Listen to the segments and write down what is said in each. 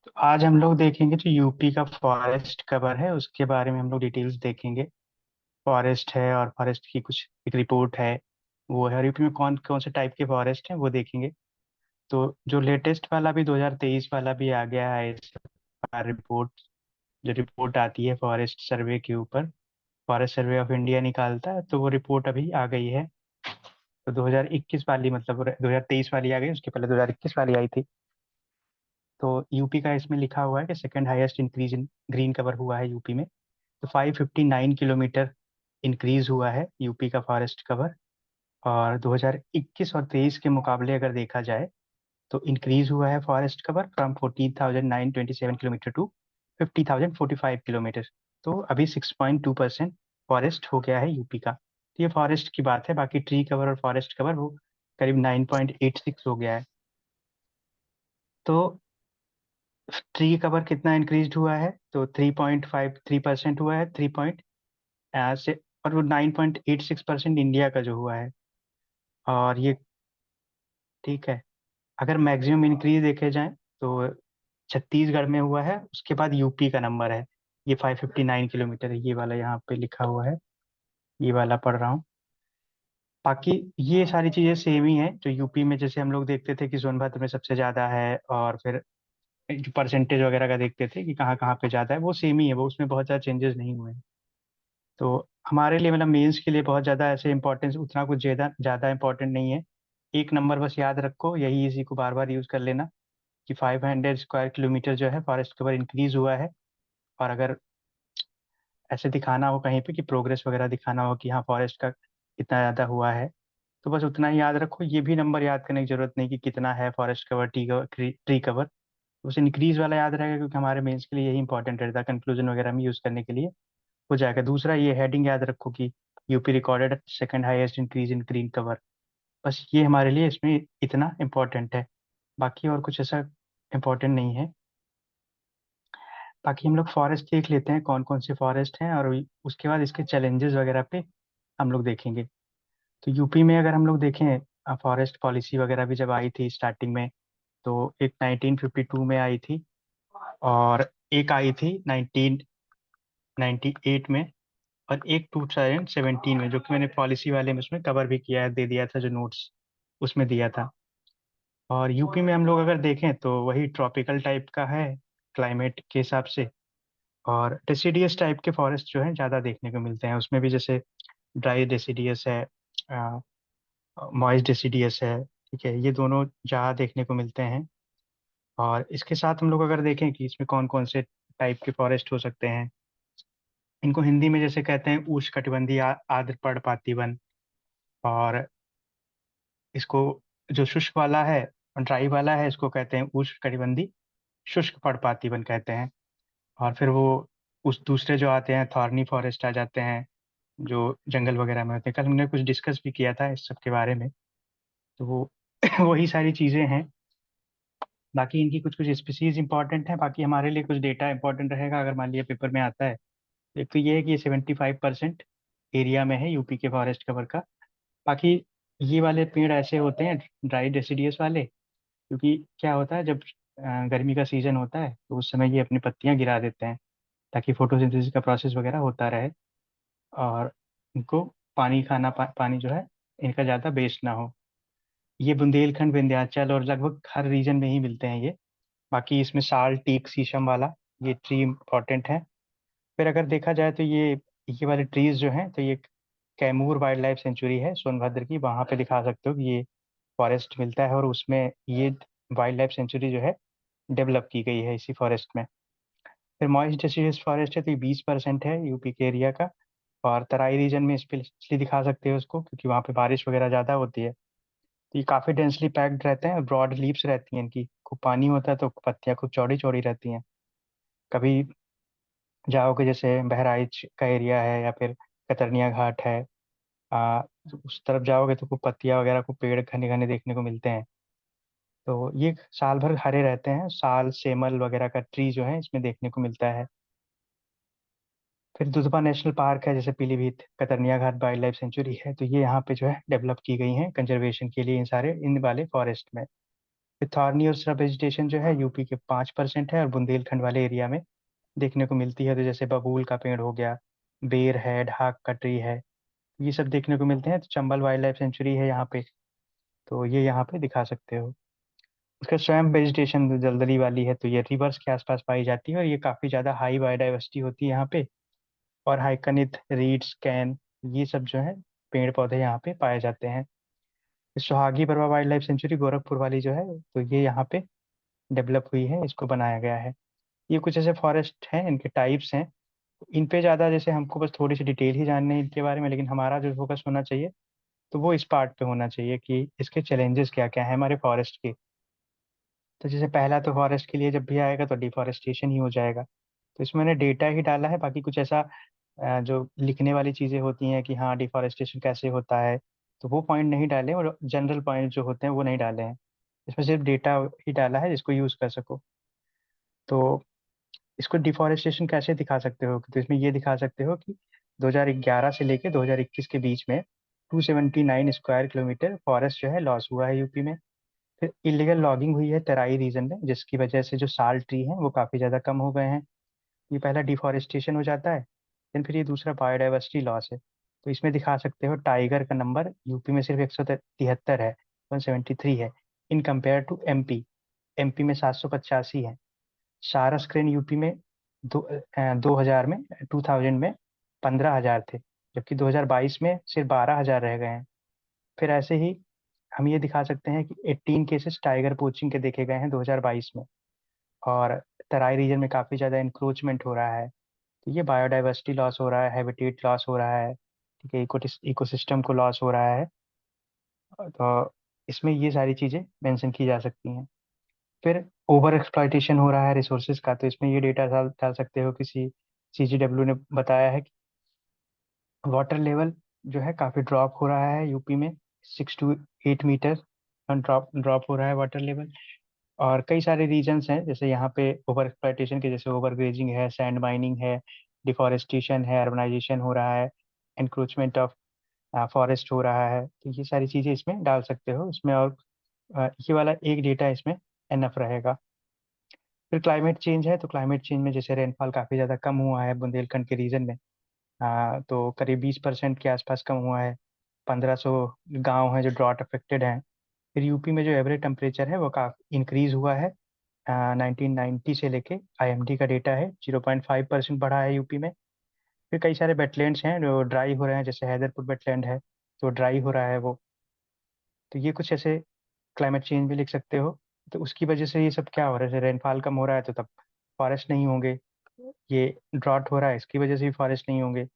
तो आज हम लोग देखेंगे जो यूपी का फॉरेस्ट कवर है उसके बारे में हम लोग डिटेल्स देखेंगे। फॉरेस्ट है और फॉरेस्ट की कुछ एक रिपोर्ट है वो है, और यूपी में कौन कौन से टाइप के फॉरेस्ट हैं वो देखेंगे। तो जो लेटेस्ट वाला भी 2023 वाला भी आ गया है इस बार रिपोर्ट। जो रिपोर्ट आती है फॉरेस्ट सर्वे के ऊपर, फॉरेस्ट सर्वे ऑफ इंडिया निकालता है, तो वो रिपोर्ट अभी आ गई है। तो 2021 वाली मतलब 2023 वाली आ गई, उसके पहले 2021 वाली आई थी। तो यूपी का इसमें लिखा हुआ है कि second highest increase in green cover हुआ है यूपी में। तो 559 किलोमीटर इंक्रीज हुआ है यूपी का फॉरेस्ट कवर। और 2021 और 23 के मुकाबले अगर देखा जाए तो इंक्रीज हुआ है forest cover from 14,927 kilometre to 50,045 kilometre. तो अभी 6.2% फॉरेस्ट हो गया है यूपी का। तो ये फॉरेस्ट की बात है, बाकी ट्री कवर और फॉरेस्ट कवर वो करीब 9.86 हो गया है। तो ट्री कवर कितना इंक्रीज हुआ है, तो 3.53% हुआ है, थ्री पॉइंट से। और वो 9.86% इंडिया का जो हुआ है। और ये ठीक है। अगर मैक्सिमम इंक्रीज देखे जाए तो छत्तीसगढ़ में हुआ है, उसके बाद यूपी का नंबर है। ये 559 किलोमीटर है, ये वाला यहाँ पे लिखा हुआ है, ये वाला पढ़ रहा हूँ। बाकी ये सारी चीज़ें सेम ही हैं जो यूपी में, जैसे हम लोग देखते थे कि सोनभद्र में सबसे ज़्यादा है, और फिर जो परसेंटेज वगैरह का देखते थे कि कहाँ कहाँ पे ज़्यादा है, वो सेम ही है, वो उसमें बहुत ज़्यादा चेंजेस नहीं हुए हैं। तो हमारे लिए मतलब मेंस के लिए बहुत ज़्यादा ऐसे इंपॉर्टेंस उतना कुछ ज़्यादा ज़्यादा इंपॉर्टेंट नहीं है। एक नंबर बस याद रखो, यही इसी को बार बार यूज़ कर लेना कि 500 स्क्वायर किलोमीटर जो है फॉरेस्ट कवर इंक्रीज हुआ है। और अगर ऐसे दिखाना हो कहीं पे कि प्रोग्रेस वगैरह दिखाना हो कि हाँ फॉरेस्ट का कितना ज़्यादा हुआ है, तो बस उतना ही याद रखो। ये भी नंबर याद करने की जरूरत नहीं कि कितना है फॉरेस्ट कवर, ट्री कवर। उस इंक्रीज वाला याद रहेगा, क्योंकि हमारे मेंस के लिए यही इंपॉर्टेंट रहता है, कंक्लूजन वगैरह में यूज़ करने के लिए हो जाएगा। दूसरा ये हेडिंग याद रखो कि UP recorded second highest increase in green cover. बस ये हमारे लिए इसमें इतना इम्पोर्टेंट है, बाकी और कुछ ऐसा इम्पोर्टेंट नहीं है। बाकी हम लोग फॉरेस्ट देख लेते हैं कौन कौन से फॉरेस्ट हैं, और उसके बाद इसके चैलेंजेस वगैरह पे हम लोग देखेंगे। तो यूपी में अगर हम लोग देखें, फॉरेस्ट पॉलिसी वगैरह भी जब आई थी स्टार्टिंग में, तो एक 1952 में आई थी, और एक आई थी 1998 में, और एक 2017 में, जो कि मैंने पॉलिसी वाले में उसमें कवर भी किया है, दे दिया था जो नोट्स उसमें दिया था। और यूपी में हम लोग अगर देखें तो वही ट्रॉपिकल टाइप का है क्लाइमेट के हिसाब से। और डेसिडियस टाइप के फॉरेस्ट जो हैं ज़्यादा देखने को मिलते हैं उसमें भी, जैसे ड्राई डेसिडियस है, मॉइस्ट डेसिडियस है। ठीक है, ये दोनों ज़्यादा देखने को मिलते हैं। और इसके साथ हम लोग अगर देखें कि इसमें कौन कौन से टाइप के फॉरेस्ट हो सकते हैं, इनको हिंदी में जैसे कहते हैं उष्णकटिबंधीय आर्द्र पर्णपाती वन। और इसको जो शुष्क वाला है, ड्राई वाला है, इसको कहते हैं उष्णकटिबंधीय शुष्क पर्णपाती वन कहते हैं। और फिर वो उस दूसरे जो आते हैं थॉर्नी फॉरेस्ट आ जाते हैं, जो जंगल वगैरह में होते हैं। कल हमने कुछ डिस्कस भी किया था इस सब के बारे में। तो वो वही सारी चीज़ें हैं। बाकी इनकी कुछ कुछ स्पीसीज इंपॉर्टेंट है, बाकी हमारे लिए कुछ डेटा इंपॉर्टेंट रहेगा अगर मान लिया पेपर में आता है। एक तो ये है कि ये 75% एरिया में है यूपी के फॉरेस्ट कवर का। बाकी ये वाले पेड़ ऐसे होते हैं ड्राई डेसिडियस वाले, क्योंकि क्या होता है जब गर्मी का सीजन होता है तो उस समय ये अपनी पत्तियां गिरा देते हैं, ताकि फोटोसिंथेसिस का प्रोसेस वगैरह होता रहे, और इनको पानी पानी जो है इनका ज़्यादा वेस्ट ना हो। ये बुंदेलखंड, विंध्याचल और लगभग हर रीजन में ही मिलते हैं ये। बाकी इसमें साल, टीक, शीशम वाला ये ट्री इम्पोर्टेंट है। फिर अगर देखा जाए तो ये वाले ट्रीज जो हैं, तो ये कैमूर वाइल्ड लाइफ सेंचुरी है सोनभद्र की, वहाँ पे दिखा सकते हो कि ये फॉरेस्ट मिलता है, और उसमें ये वाइल्ड लाइफ सेंचुरी जो है डेवलप की गई है इसी फॉरेस्ट में। फिर मॉइस्ट डेसिडियस फॉरेस्ट है, तो ये 20% है यूपी के एरिया का। और तराई रीजन में स्पेशली दिखा सकते हो उसको, क्योंकि वहाँ पे बारिश वगैरह ज़्यादा होती है। तो ये काफ़ी डेंसली पैक्ड रहते हैं, ब्रॉड लीव्स रहती हैं इनकी, खूब पानी होता है तो पत्तियाँ खूब चौड़ी चौड़ी रहती हैं। कभी जाओगे जैसे बहराइच का एरिया है या फिर कतरनिया घाट है, आ, उस तरफ जाओगे तो खूब पत्तियाँ वगैरह, खूब पेड़ घने घने देखने को मिलते हैं। तो ये साल भर हरे रहते हैं, साल, सेमल वगैरह का ट्री जो है इसमें देखने को मिलता है। फिर दुधवा नेशनल पार्क है, जैसे पीलीभीत कतरनिया घाट वाइल्ड लाइफ सेंचुरी है, तो ये यहाँ पे जो है डेवलप की गई हैं कंजर्वेशन के लिए इन सारे इन वाले फॉरेस्ट में। थॉर्नी और स्hrub वेजिटेशन जो है यूपी के 5% है, और बुंदेलखंड वाले एरिया में देखने को मिलती है। तो जैसे बबूल का पेड़ हो गया, बेर है, ढाक का ट्री है, ये सब देखने को मिलते हैं। तो चंबल वाइल्ड लाइफ सेंचुरी है यहाँ पे, तो ये यहाँ पे दिखा सकते हो। उसका स्वयं वेजिटेशन जो दलदली वाली है, तो ये रिवर्स के आसपास पाई जाती है, और ये काफ़ी ज़्यादा हाई बायोडाइवर्सिटी होती है यहाँ पे। और हाइकनिथ, रीड्स, कैन, ये सब जो है पेड़ पौधे यहाँ पे पाए जाते हैं। Suhagi Barwa wild life sanctuary Gorakhpur वाली जो है, तो ये यहाँ पे डेवलप हुई है, इसको बनाया गया है। ये कुछ ऐसे फॉरेस्ट हैं, इनके टाइप्स हैं। इन पे ज़्यादा जैसे हमको बस थोड़ी सी डिटेल ही जाननी है इनके बारे में, लेकिन हमारा जो फोकस होना चाहिए तो वो इस पार्ट पे होना चाहिए कि इसके चैलेंजेस क्या क्या है हमारे फॉरेस्ट के। तो जैसे पहला तो फॉरेस्ट के लिए जब भी आएगा तो डिफॉरेस्टेशन ही हो जाएगा। तो इसमें मैंने डेटा ही डाला है, बाकी कुछ ऐसा जो लिखने वाली चीज़ें होती हैं कि हाँ डिफॉरेस्टेशन कैसे होता है, तो वो पॉइंट नहीं डाले, और जनरल पॉइंट जो होते हैं वो नहीं डाले हैं। इसमें सिर्फ डेटा ही डाला है जिसको यूज़ कर सको। तो इसको डिफॉरेस्टेशन कैसे दिखा सकते हो, तो इसमें ये दिखा सकते हो कि 2011 से लेके 2021 के बीच में 279 स्क्वायर किलोमीटर फॉरेस्ट जो है लॉस हुआ है यूपी में। फिर इलीगल लॉगिंग हुई है तराई रीजन में, जिसकी वजह से जो साल ट्री हैं वो काफ़ी ज़्यादा कम हो गए हैं। ये पहला डिफॉरेस्टेशन हो जाता है, देन फिर ये दूसरा बायोडाइवर्सिटी लॉस है। तो इसमें दिखा सकते हो टाइगर का नंबर यूपी में सिर्फ 173 है, 173 है, in compare to MP. MP में 785 है। सारस क्रेन यूपी में 2000 में, 2000 में 15,000 थे, जबकि 2022 में सिर्फ 12,000 रह गए हैं। फिर ऐसे ही हम ये दिखा सकते हैं कि 18 केसेस टाइगर पोचिंग के देखे गए हैं 2022 में। और तराई रीजन में काफ़ी ज़्यादा इंक्रोचमेंट हो रहा है, तो ये बायोडाइवर्सिटी लॉस हो रहा है, हैबिटेट लॉस हो रहा है, ठीक है, इकोसिस्टम को लॉस हो रहा है। तो इसमें ये सारी चीज़ें मेंशन की जा सकती हैं। फिर ओवर एक्सप्लॉइटेशन हो रहा है रिसोर्सेज का, तो इसमें ये डेटा डाल डाल सकते हो। किसी CGW ने बताया है कि वाटर लेवल जो है काफ़ी ड्रॉप हो रहा है यूपी में, 6 to 8 मीटर ड्रॉप ड्रॉप हो रहा है वाटर लेवल। और कई सारे रीजन्स हैं जैसे यहाँ पे ओवर एक्सप्लॉइटेशन के, जैसे ओवर ग्रेजिंग है, सैंड माइनिंग है, डिफॉरेस्टेशन है, अर्बनाइजेशन हो रहा है, एंक्रोचमेंट ऑफ फॉरेस्ट हो रहा है। तो ये सारी चीज़ें इसमें डाल सकते हो इसमें। और ये वाला एक डेटा इसमें एनफ रहेगा। फिर क्लाइमेट चेंज है, तो क्लाइमेट चेंज में जैसे रेनफॉल काफ़ी ज़्यादा कम हुआ है बुंदेलखंड के रीजन में। तो करीब 20% के आसपास कम हुआ है। 1500 गांव हैं जो ड्रॉट अफेक्टेड हैं। फिर यूपी में जो एवरेज टेम्परेचर है वो काफ़ी इंक्रीज हुआ है। 1990 से लेके IMD का डेटा है 0.5% बढ़ा है यूपी में। फिर कई सारे वेटलैंड्स हैं जो ड्राई हो रहे हैं, जैसे हैदरपुर वेटलैंड है, तो ड्राई हो रहा है वो। तो ये कुछ ऐसे क्लाइमेट चेंज भी लिख सकते हो। तो उसकी वजह से ये सब क्या हो रहा है, जैसे रेनफॉल कम हो रहा है तो तब फॉरेस्ट नहीं होंगे। ये ड्रॉट हो रहा है, इसकी वजह से भी फॉरेस्ट नहीं होंगे।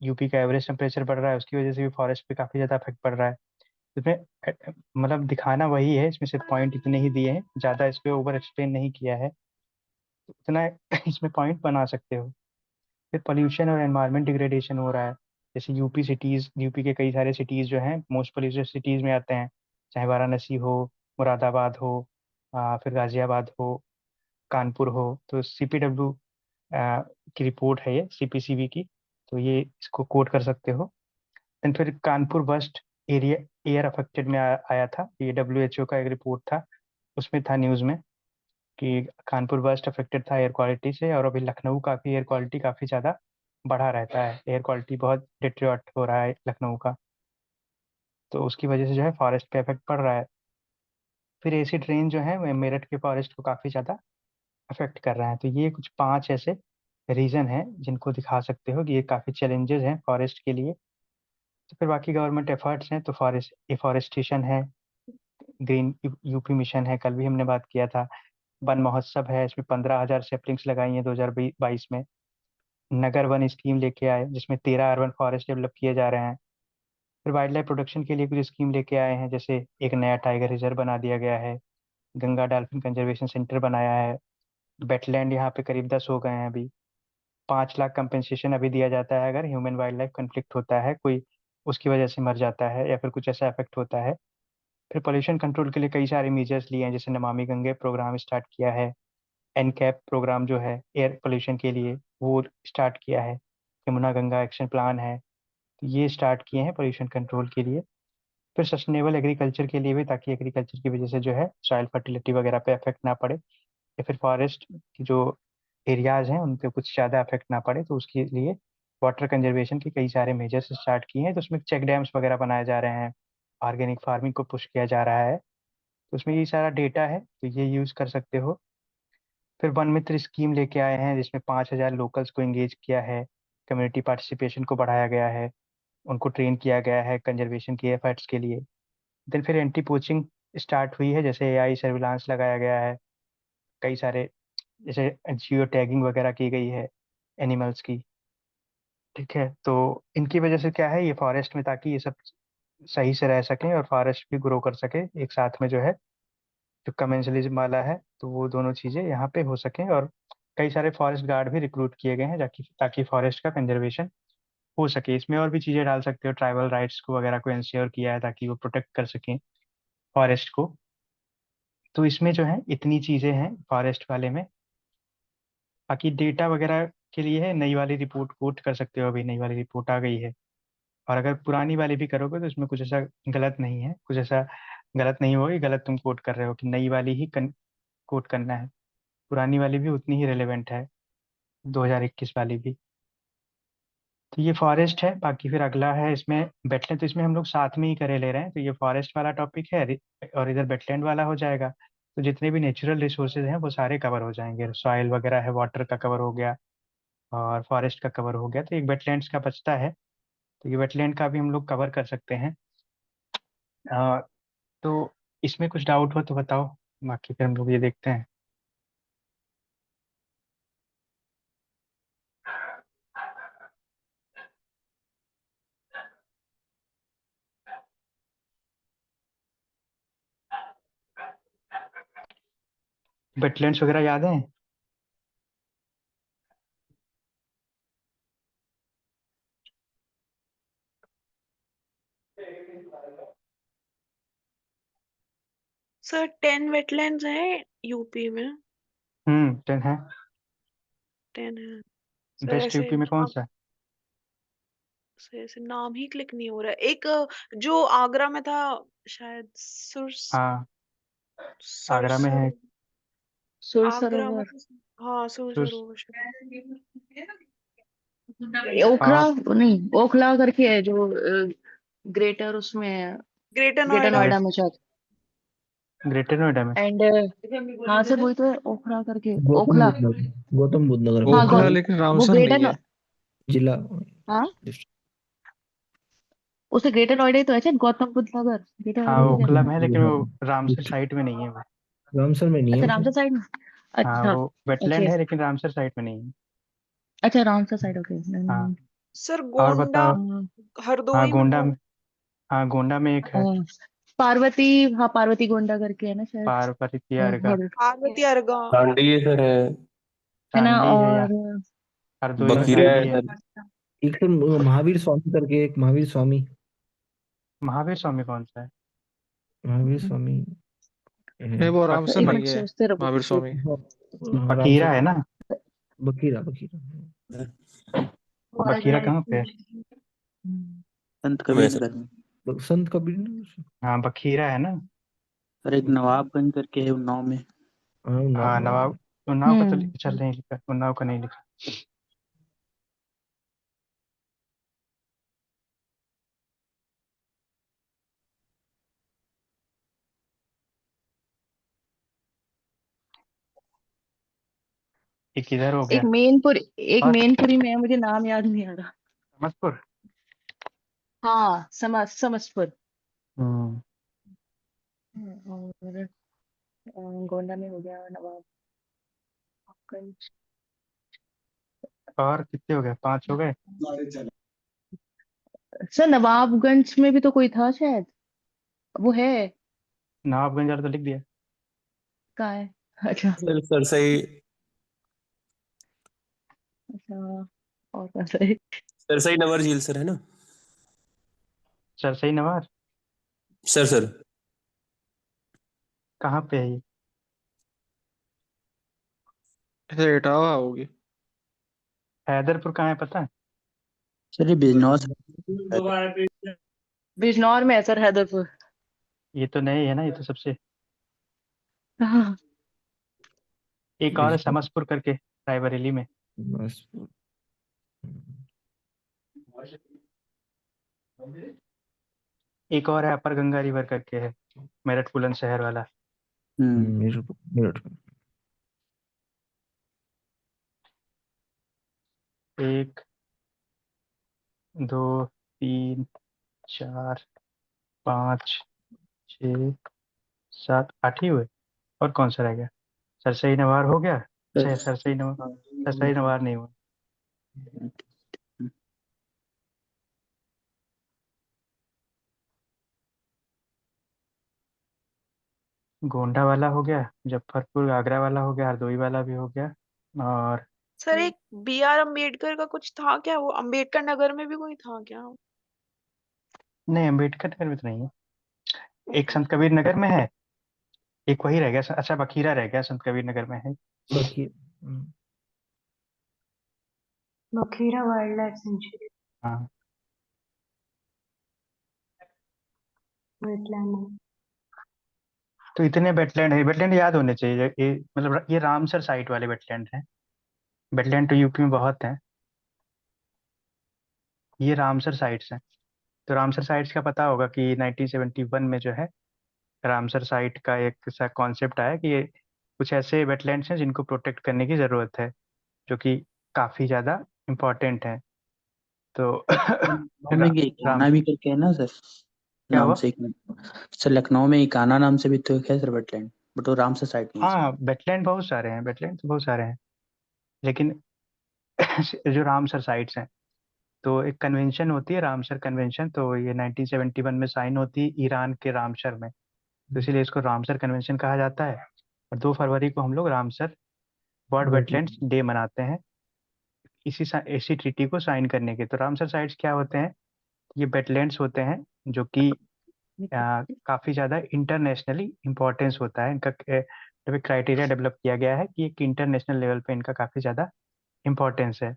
यूपी का एवरेज टेम्परेचर बढ़ रहा है, उसकी वजह से भी फॉरेस्ट पे काफ़ी ज़्यादा इफेक्ट पड़ रहा है। इसमें मतलब दिखाना वही है, इसमें सिर्फ पॉइंट इतने ही दिए हैं, ज़्यादा इस पे ओवर एक्सप्लेन नहीं किया है। तो इतना इसमें पॉइंट बना सकते हो। फिर पोल्यूशन और एनवायरमेंट डिग्रेडेशन हो रहा है। जैसे यूपी के कई सारे सिटीज़ जो हैं मोस्ट पोल्यूटेड सिटीज़ में आते हैं, चाहे वाराणसी हो, मुरादाबाद हो, फिर गाजियाबाद हो, कानपुर हो। तो CPW की रिपोर्ट है ये, CPCB की, तो ये इसको कोट कर सकते हो। एंड फिर Kanpur worst area air affected में आया था, ये WHO का एक रिपोर्ट था, उसमें था न्यूज़ में कि कानपुर वर्स्ट अफेक्टेड था एयर क्वालिटी से। और अभी लखनऊ का भी एयर क्वालिटी काफ़ी ज़्यादा बढ़ा रहता है, एयर क्वालिटी बहुत डिटेरियोरेट हो रहा है लखनऊ का, तो उसकी वजह से जो है फॉरेस्ट पे इफेक्ट पड़ रहा है। फिर एसिड रेन जो है वो मेरठ के फॉरेस्ट को काफ़ी ज़्यादा अफेक्ट कर रहा है। तो ये कुछ 5 ऐसे रीजन हैं जिनको दिखा सकते हो कि ये काफ़ी चैलेंजेस हैं फॉरेस्ट के लिए। तो फिर बाकी गवर्नमेंट एफर्ट्स हैं, तो फॉरेस्ट एफॉरेस्टेशन है, ग्रीन यूपी मिशन है, कल भी हमने बात किया था। वन महोत्सव है, इसमें 15,000 सेपलिंग्स लगाई हैं 2022 में। नगर वन स्कीम लेके आए जिसमें 13 अर्बन फॉरेस्ट डेवलप किए जा रहे हैं। फिर वाइल्ड लाइफ प्रोटेक्शन के लिए कुछ स्कीम लेके आए हैं, जैसे एक नया टाइगर रिजर्व बना दिया गया है, गंगा डॉल्फिन कंजर्वेशन सेंटर बनाया है। वेटलैंड यहाँ पे करीब 10 हो गए हैं अभी। 5 लाख कंपेंसेशन अभी दिया जाता है अगर ह्यूमन वाइल्ड लाइफ कन्फ्लिक्ट होता है, कोई उसकी वजह से मर जाता है या फिर कुछ ऐसा इफेक्ट होता है। फिर पोल्यूशन कंट्रोल के लिए कई सारे मेजर्स लिए हैं, जैसे नमामि गंगे प्रोग्राम स्टार्ट किया है, एनकैप प्रोग्राम जो है एयर पोल्यूशन के लिए वो स्टार्ट किया है, यमुना गंगा एक्शन प्लान है, तो ये स्टार्ट किए हैं पोल्यूशन कंट्रोल के लिए। फिर सस्टेनेबल एग्रीकल्चर के लिए भी, ताकि एग्रीकल्चर की वजह से जो है सॉइल फर्टिलिटी वगैरह पे इफेक्ट ना पड़े, या फिर फॉरेस्ट की जो एरियाज हैं उन पे कुछ ज़्यादा इफेक्ट ना पड़े, तो उसके लिए वाटर कंजर्वेशन के कई सारे मेजर्स स्टार्ट किए हैं। तो उसमें चेक डैम्स वगैरह बनाए जा रहे हैं, ऑर्गेनिक फार्मिंग को पुश किया जा रहा है। तो उसमें ये सारा डेटा है, तो ये यूज़ कर सकते हो। फिर वन मित्र स्कीम लेके आए हैं, जिसमें 5,000 लोकल्स को एंगेज किया है, कम्युनिटी पार्टिसिपेशन को बढ़ाया गया है, उनको ट्रेन किया गया है कंजर्वेशन के एफर्ट्स के लिए। देन फिर एंटी पोचिंग स्टार्ट हुई है, जैसे एआई सर्विलांस लगाया गया है, कई सारे, जैसे जियो टैगिंग वगैरह की गई है एनिमल्स की। ठीक है, तो इनकी वजह से क्या है, ये फॉरेस्ट में, ताकि ये सब सही से रह सकें और फॉरेस्ट भी ग्रो कर सके एक साथ में जो है, जो कमेंसलिज्म वाला है, तो वो दोनों चीज़ें यहाँ पे हो सकें। और कई सारे फॉरेस्ट गार्ड भी रिक्रूट किए गए हैं, ताकि ताकि फॉरेस्ट का कंजर्वेशन हो सके। इसमें और भी चीज़ें डाल सकते हो, ट्राइबल राइट्स को वगैरह को इंश्योर किया है, ताकि वो प्रोटेक्ट कर सकें फॉरेस्ट को। तो इसमें जो है इतनी चीज़ें हैं फॉरेस्ट वाले में। बाकी डेटा वगैरह के लिए है, नई वाली रिपोर्ट कोट कर सकते हो, अभी नई वाली रिपोर्ट आ गई है। और अगर पुरानी वाली भी करोगे तो इसमें कुछ ऐसा गलत नहीं है, कुछ ऐसा गलत नहीं होगी, गलत तुम कोट कर रहे हो कि नई वाली ही कोट करना है। पुरानी वाली भी उतनी ही रिलेवेंट है, 2021 वाली भी। तो ये फॉरेस्ट है। बाकी फिर अगला है इसमें वेटलैंड, तो इसमें हम लोग साथ में ही करे ले रहे हैं, तो ये फॉरेस्ट वाला टॉपिक है, और इधर वेटलैंड वाला हो जाएगा। तो जितने भी नेचुरल रिसोर्सेज हैं वो सारे कवर हो जाएंगे, सॉइल वगैरह है, वाटर का कवर हो गया, और फॉरेस्ट का कवर हो गया, तो एक वेटलैंड्स का बचता है। तो ये वेटलैंड का भी हम लोग कवर कर सकते हैं। अ, तो इसमें कुछ डाउट हो तो बताओ, बाकी फिर हम लोग ये देखते हैं। वेटलैंड्स वगैरह याद है? सर 10 वेटलैंड्स हैं यूपी में। 10 है। 10 है सर। वेस्ट ऐसे यूपी में कौन नाम, सा है? ऐसे नाम ही क्लिक नहीं हो रहा है। एक जो आगरा में था, शायद सुर हाँ, आगरा में सरसर है। सुर आगरा सरोवर। मतलब, हाँ सुर सुर सरोवर शायद। ओखला, और नहीं ओखला करके है जो ग्रेटर उसमें है, ग्रेटर ग्रेटर नोएडा। नोएडा में शायद। ग्रेटर नोएडा में। एंड हाँ सर वही तो है, ओखला करके, गौतम ओखला। बुद्ध नगर, गौतम बुद्ध नगर में हाँ आता गौ है ओखला ये लेकिन वो रामसर ग्रेटर नहीं है। जिला हाँ डिस्ट्रिक्ट। उसे ग्रेटर नोएडा ही तो है शायद, गौतम बुद्ध नगर ग्रेटर हाँ, नोएडा में क्या ओखला है? में है, लेकिन वो रामसर साइट में नहीं है वो। रामसर में नहीं है अच्छा वो रामसर शायद। साइड में। हाँ, अच्छा। वो वेटलैंड ओके। है, लेकिन रामसर साइट में नहीं है। अच्छा रामसर साइड, ओके। हाँ, सर और गोंडा, बताओ। हाँ, हरदोई में गोंडा वो। में। हाँ, गोंडा में एक है, पार्वती, हाँ पार्वती गोंडा करके है ना शायद। पार्वती अर्गा। हर पार्वती अर्गा। दांडी सर है। है ना। टांडी है, या और हरदोई में बखीरा है दांडी है। सर। एक तो महावीर स्वामी करके, एक महावीर स्वामी, महावीर स्वामी कौन सा है? महावीर स्वामी है। नहीं वो बक, रामसर एक बक, मिनट नहीं है। सोचते रहो। महावीर स्वामी। हाँ, बखीरा रामसर। है ना? बखीरा बखीरा। बखीरा कहाँ पे है? संत मैं कबीर सर। नगर में। संत कबीर नगर। हाँ, बखीरा है ना? और एक बखीरा। नवाबगंज करके है उन्नाव में। हाँ हाँ, उन्नाव नवाब। में। उन्नाव का तो हम्म। चल नहीं लिखा, उन्नाव का नहीं लिखा। एक इधर हो एक गया। मेनपुर, एक और मेनपुरी में है, मुझे नाम याद नहीं आ रहा। समझपुर। हाँ समस्तपुर। हम्म। और गोंडा में हो गया नवाबगंज। और कितने हो गए, 5 हो गए? सर नवाबगंज में भी तो कोई था शायद, वो है। नवाबगंज वाला तो लिख दिया। कहाँ है? अच्छा। सर सरसई। अच्छा। और कहाँ से? सरसई नवर झील सर है ना। सरसई नवार। Sir sir. कहाँ पे है ये? ऐसे इटावा होगी। हैदरपुर कहाँ है पता है? सर ये बिजनौर बिजनौर में है सर, हैदरपुर। ये तो नए है ना, ये तो सबसे। हाँ। एक और है बिजनौर, समसपुर करके, रायबरेली में। बस। एक और है अपर गंगा रिवर करके है, मेरठ बुलंदशहर वाला। मेरठ मेरठ में। एक, दो, तीन, चार, पाँच, छ, सात, आठ ही हुए। और कौन सा रह गया? सरसई नवार हो गया। अच्छा, सरसई नवार, सरसई नवार नहीं हुआ। गोंडा वाला हो गया, मुजफ्फरपुर आगरा वाला हो गया, हरदोई वाला भी हो गया। और सर एक B.R. अम्बेडकर का कुछ था क्या, वो अम्बेडकर नगर में भी कोई था क्या? नहीं, अम्बेडकर नगर में तो नहीं है। एक ओके। संत कबीर नगर में है, एक वही रह गया। अच्छा, बखीरा रह गया, संत कबीर नगर में है। बाकी बखीरा वाइल्ड लाइफ सेंचुरी हाँ, वेटलैंड है। तो इतने वेटलैंड है। वेटलैंड याद होने चाहिए ये, मतलब ये रामसर साइट वाले वेटलैंड हैं। वेटलैंड तो यूपी में बहुत हैं। ये रामसर साइट्स हैं। तो रामसर साइट्स का पता होगा कि 1971 में जो है, रामसर साइट का एक सा कॉन्सेप्ट आया कि ये कुछ ऐसे वेटलैंड्स हैं जिनको प्रोटेक्ट करने की ज़रूरत है, जो कि काफ़ी ज़्यादा इम्पोर्टेंट हैं। तो लखनऊ में रा, ये राम कान्हा भी करके है ना सर, क्या नाम हुआ? से एक। सर लखनऊ में एक कान्हा नाम से भी तो एक है सर वेटलैंड, बट वो रामसर साइड नहीं है सर। हाँ, वेटलैंड बहुत सारे हैं, वेटलैंड तो बहुत सारे हैं, लेकिन जो रामसर साइट्स हैं, तो एक कन्वेंशन होती है रामसर कन्वेंशन, तो ये 1971 में साइन होती है ईरान के रामसर में। तो इसीलिए इसको रामसर कन्वेंशन कहा जाता है। और 2 फरवरी को हम लोग Ramsar world wetlands wetland. Day मनाते हैं, इसी ट्रीटी को साइन करने के। तो रामसर साइट्स क्या होते हैं? ये वेटलैंड्स होते हैं जो कि काफ़ी ज़्यादा इंटरनेशनली इम्पोर्टेंस होता है इनका। जब एक क्राइटेरिया डेवलप किया गया है कि एक इंटरनेशनल लेवल पे इनका काफ़ी ज़्यादा इम्पोर्टेंस है,